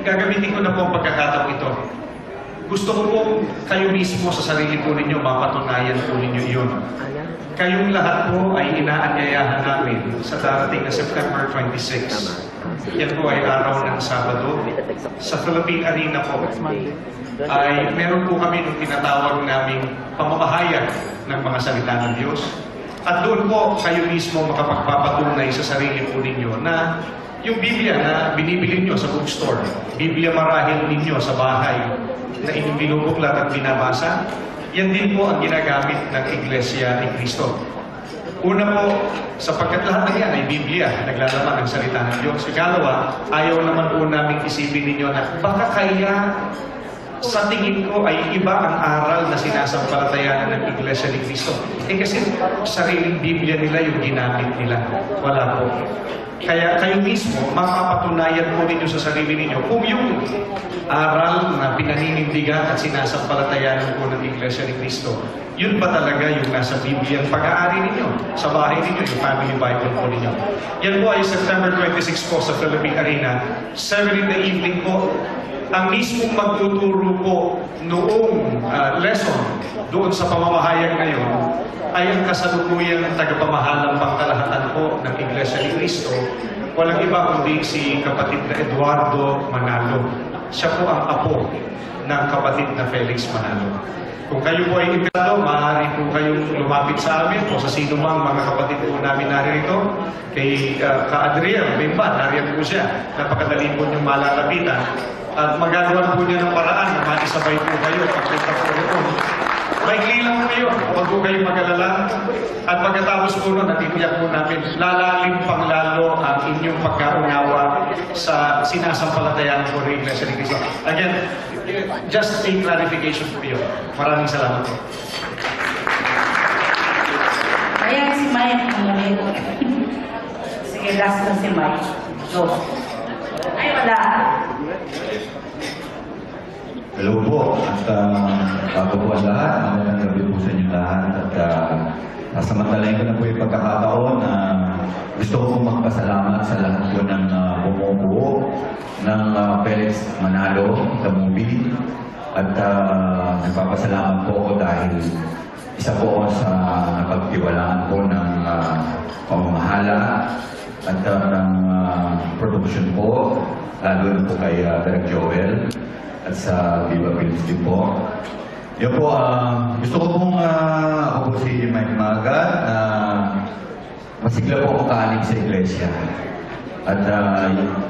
gagamitin ko na po ang pagkakataong ito. Gusto ko po kayo mismo sa sarili po ninyo, mapatunayan po ninyo iyon. Kayong lahat po ay inaanyayahan namin sa darating na September 26. Yan po ay araw ng Sabado. Sa Philippine Arena po ay meron po kami nung tinatawag naming pamamahayag ng mga salita ng Diyos. At doon po kayo mismo makapagpapatunay sa sarili po ninyo na yung Biblia na binibili nyo sa bookstore, Biblia marahil ninyo sa bahay na inyong binubuklat at binabasa, yan din po ang ginagamit ng Iglesia ni Cristo. Una po, sapagkat lahat na yan ay Biblia, naglalaman ng salita ng Diyos. Ikalawa, ayaw naman po namin isipin ninyo na baka kaya sa tingin ko ay iba ang aral na sinasampalatayanan ng Iglesia ni Cristo. Kasi sariling Biblia nila yung ginamit nila. Wala po. Kaya kayo mismo, mapapatunayan po ninyo sa sarili ninyo kung yung aral na pinaninindigan at sinasampalatayanan po ng Iglesia ni Cristo, yun ba talaga yung nasa Biblia ang pag-aari ninyo sa bahay ninyo, yung family Bible po ninyo. Yan po ay September 26 po sa Philippine Arena, 7 in the evening po. Ang mismong magtuturo po noong lesson doon sa pamamahayag ngayon ay ang kasalukuyang tagapamahalang pangkalahatan po ng Iglesia ni Cristo. Walang iba kundi si kapatid na Eduardo Manalo. Siya po ang apo ng kapatid na Felix Manalo. Kung kayo po ay imbitado, maaari po kayong lumapit sa amin o sa sino mang mga kapatid po namin narito. Kay Ka-Adriel Bimba, nariyan po siya. Napakadali po niyong malalapitan. At magagawa po niya ng paraan na maisabay po kayo pagpunta po noon. Maikli lang po yun. Huwag po kayong mag-alala. At pagkatapos po nun, natitiyak po namin, lalalim pang lalo ang inyong pagkaunawa sa sinasampalatayan po ng Iglesia ni Cristo. Again, just a clarification po yun. Maraming salamat po. Ayan si Mike. Sige, last na si Mike. Go. Ay, wala. Hello po, at bago po ang lahat, magandang gabi po sa inyo lahat. At sasamantalayin ko na po yung pagkakataon na gusto ko pong magpasalamat sa lahat po ng bumubuo ng Felix Manalo, the movie. At nagpapasalamat po ako dahil isa po ako sa napagtiwalaan po ng pamamahala at ng production po, lalo na po kay Direk Joel at sa Viva Films din po. Yun po, gusto ko pong ako po si Mike Magat na masigla po ako kaanig sa iglesia. At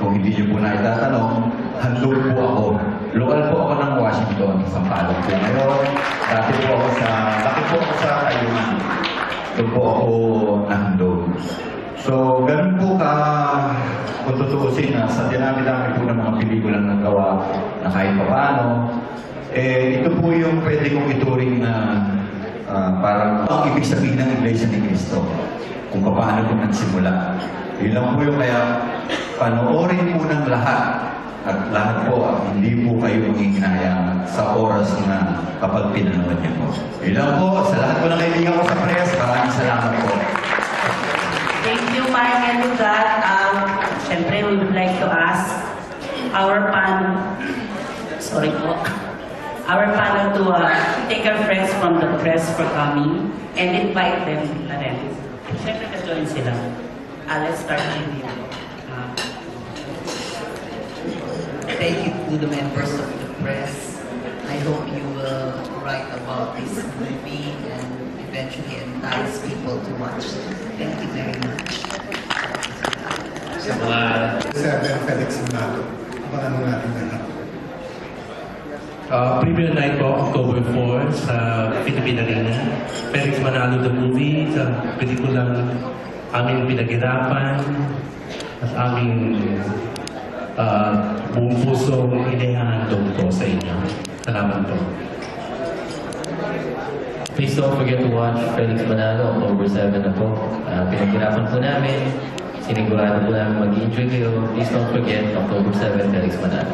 kung hindi niyo po na itatanong, handog po ako. Lokal po ako ng Washington, Sampaloc po ngayon. Dati po ako sa Ayunan. Doon po ako nahandog. So, ganun po kung tutuusin na sa dinami-dami po ng mga pelikulang nagawa na kahit paano, ito po yung pwede kong ituring na parang ang ibig sabihin ng Iglesia ni Cristo kung paano po nagsimula. Yun lang po yung kaya panoorin po ng lahat at lahat po hindi po kayo manghihinayang sa oras na kapag pinanood niyo po. Yun lang po, sa lahat po ng kaibigan ko sa press, maraming salamat po. Thank you, Mike, and with that, syempre, we would like to ask our panel to take our friends from the press for coming and invite them na rin. Syempre, ka-join sila. Let's start with you. Thank you to the members of the press. I hope you will write about this movie and eventually entice people to watch. Thank you very much. Sa mga Felix Manalo, abangan mo natin lahat. Premiere night po, October 4 sa Philippine Arena. Felix Manalo the movie, sa pelikulang aming pinaghirapan at aming buong pusong inihandog po sa inyo. Salamat po. Please don't forget to watch Felix Manalo, October 7 na po. Pinaghirapan po namin. Sinigurado po namin mag-enjoy kayo. Please don't forget, October 7, Felix Manalo.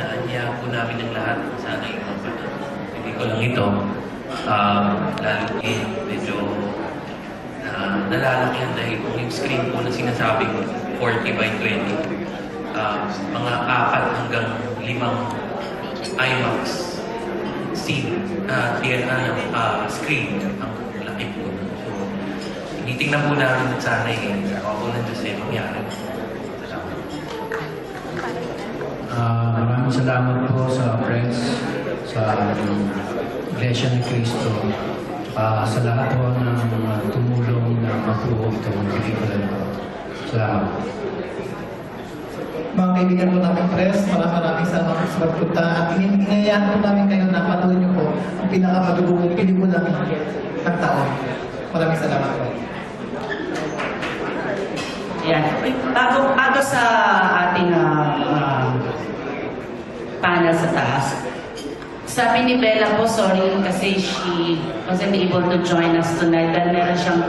Naanya po namin ang lahat sa aking mga panood. Hindi ko lang ito. Lalo medyo nalalakihan dahil kung yung screen po na sinasabing 40 by 20, mga 4 hanggang 5 IMAX scene, screen ang laki po. So, tinitingnan po namin at sana ako ng Diyos mangyari. Maraming salamat po sa press, sa Iglesia ni Cristo, sa lahat po ng tumulong na mag-proof itong pelikula nito. Salamat. Mga kaibigan po namin press, maraming salamat sa pagpunta at inayaan po namin kayo na patuloy niyo po ang pinakamadugong pelikula ng taon. Maraming salamat po. Yan. Bago sa ating panel sa taas, sabi ni Bella po, sorry kasi she wasn't able to join us tonight dahil meron siyang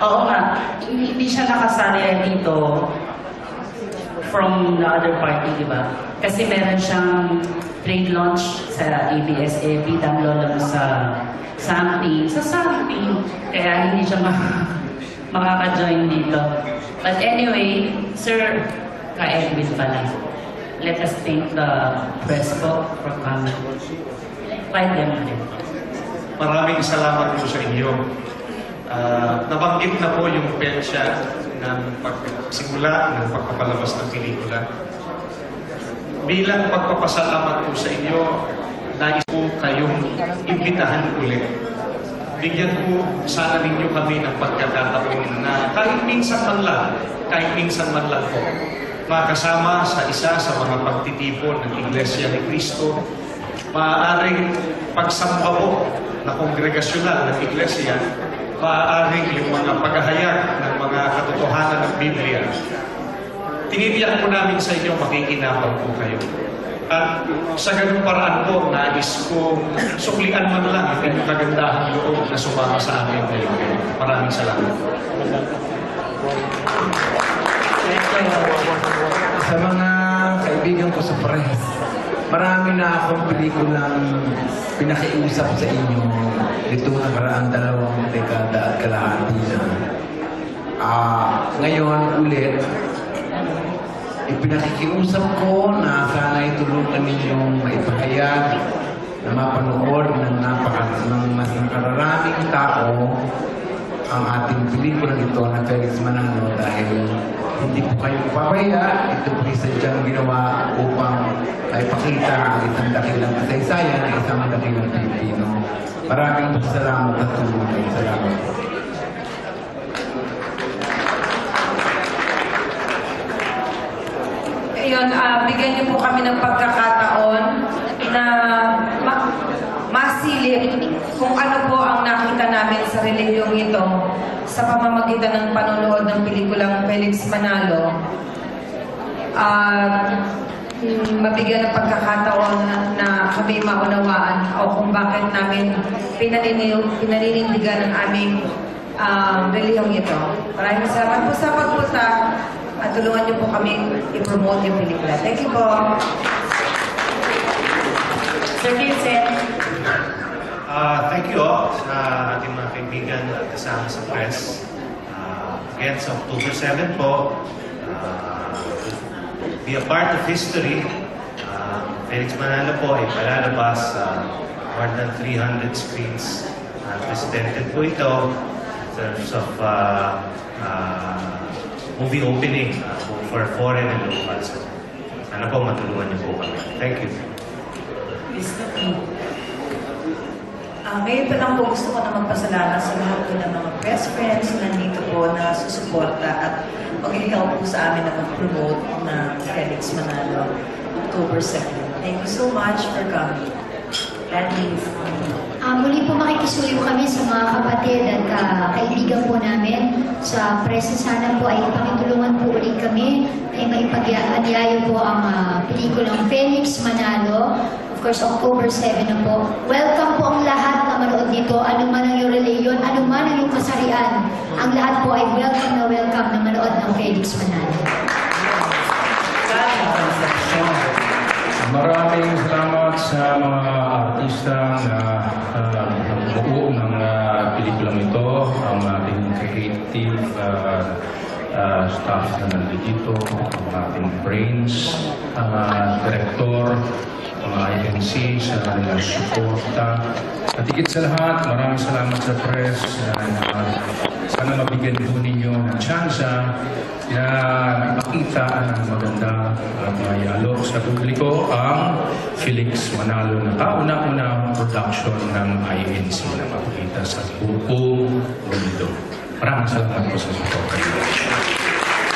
Oo nga, hindi siya nakasali dito from the other party, di ba? Kasi meron siyang trade launch sa ABS-CBN, bidang lolo sa something. Kaya hindi siya makaka-join dito. But anyway, Sir Ka-Edwin pala, let us thank the press po for coming. Find them again. Maraming salamat po sa inyo. Nabanggit na po yung petsa ng pagsimula ng pagpapalabas ng pelikula. Bilang pagpapasalamat po sa inyo, nais po kayong imbitahan ulit. Bigyan po sana ninyo kami ng pagkakataon na kahit minsan man lang po, makasama sa isa sa mga pagtitipon ng Iglesia ni Cristo, maaaring pagsamba po na kongregasyonal ng Iglesia, maaaring yung mga paghahayag ng mga katotohanan ng Biblia. Tinitiyak po namin sa inyo, makikinabang po kayo. At sa ganung paraan po, nais ko suklian man lang yung inyong kagandahang loob na sumama sa amin ngayon. Maraming salamat. Sa mga kaibigan ko sa press, marami na akong pelikulang pinakiusap sa inyo dito nakaraang 2 dekada at kalahati na. Ngayon ulit, ipinakikiusap ko na sana itulungan ninyong maipahayag na mapanood ng mas nakararaming tao ang ating pelikula nito na Felix Manalo dahil hindi po kayo papaya. Ito po sadyang ginawa upang ipakita ang isang dakilang kasaysayan ng isang dakilang Pilipino. Maraming salamat at tulungan. Salamat. Ayun, bigyan niyo po kami ng pagkakataon na masilip kung ano po ang nakita namin sa reliyong ito sa pamamagitan ng panonood ng pelikulang Felix Manalo. Mabigyan ng pagkakataon na kami maunawaan o kung bakit namin pinaninindigan ng aming reliyong ito. Maraming salamat po sa pagpunta. At tulungan niyo po kami i-promote yung pelikula. Thank you po. Sir Vincent. Thank you all sa ating mga kaibigan at kasama sa press. Again, sa October 7 po, be a part of history. Felix Manalo po ay palalabas sa more than 300 screens. Presented po ito in terms of movie opening for foreign and local. So, sana po matulungan niyo po kami. Thank you. Ngayon pa lang po gusto ko na magpasalamat sa lahat po ng mga best friends na nandito po na susuporta at mag-help po sa amin na mag-promote ng Felix Manalo October 2. Thank you so much for coming. That means... Muli po makikisuyo kami sa mga kapatid at kaibigan po namin sa presa. Sana po ay pakitulungan po ulit kami ay maipag-anyayo po ang pelikulang Felix Manalo. Of course, October 7 na po. Welcome po ang lahat na manood dito. Ano man ang iyong reliyon, ano man ang iyong kasarian. Ang lahat po ay welcome na manood ng Felix Manalo. Maraming salamat sa mga artista na buo ng pelikulang ito, ang ating creative staff na nandito, ang ating brains, director, mga agency sa kanilang suporta. At higit sa lahat, maraming salamat sa press. Sana mabigyan po ninyo ng tsansa na makita ang maganda at mayalok sa publiko ang Felix Manalo na kauna-una production ng INC na makikita sa buong mundo. Maraming salamat po sa suporta.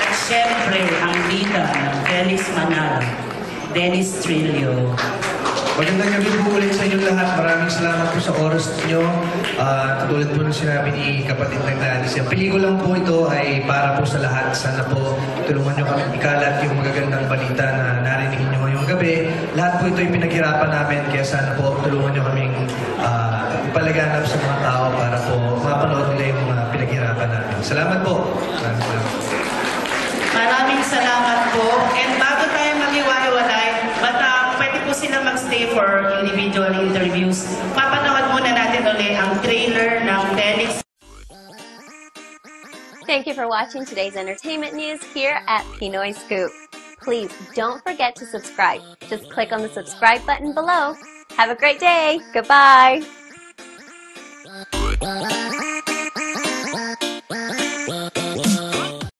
At syempre, ang bida ng Felix Manalo, Dennis Trillo. Magandang gabi po ulit sa inyong lahat. Maraming salamat po sa oras niyo. Tulad po ng sinabi ni kapatid ng Gladys, ang pelikulang po ito ay para po sa lahat. Sana po tulungan niyo kami ikalat yung magagandang balita na narinig niyo ngayong gabi. Lahat po ito ay pinaghirapan namin, kaya sana po tulungan niyo kaming ipalaganap sa mga tao para po mapanood nila yung mga pinaghirapan pag-usapan natin. Salamat po. Maraming salamat. Maraming salamat po. And bago tayo mag-iwalay, pwede po sila mag-stay for individual interviews. Papanood muna natin ulit ang trailer ng Felix. Thank you for watching today's entertainment news here at Pinoy Scoop. Please don't forget to subscribe. Just click on the subscribe button below. Have a great day. Goodbye.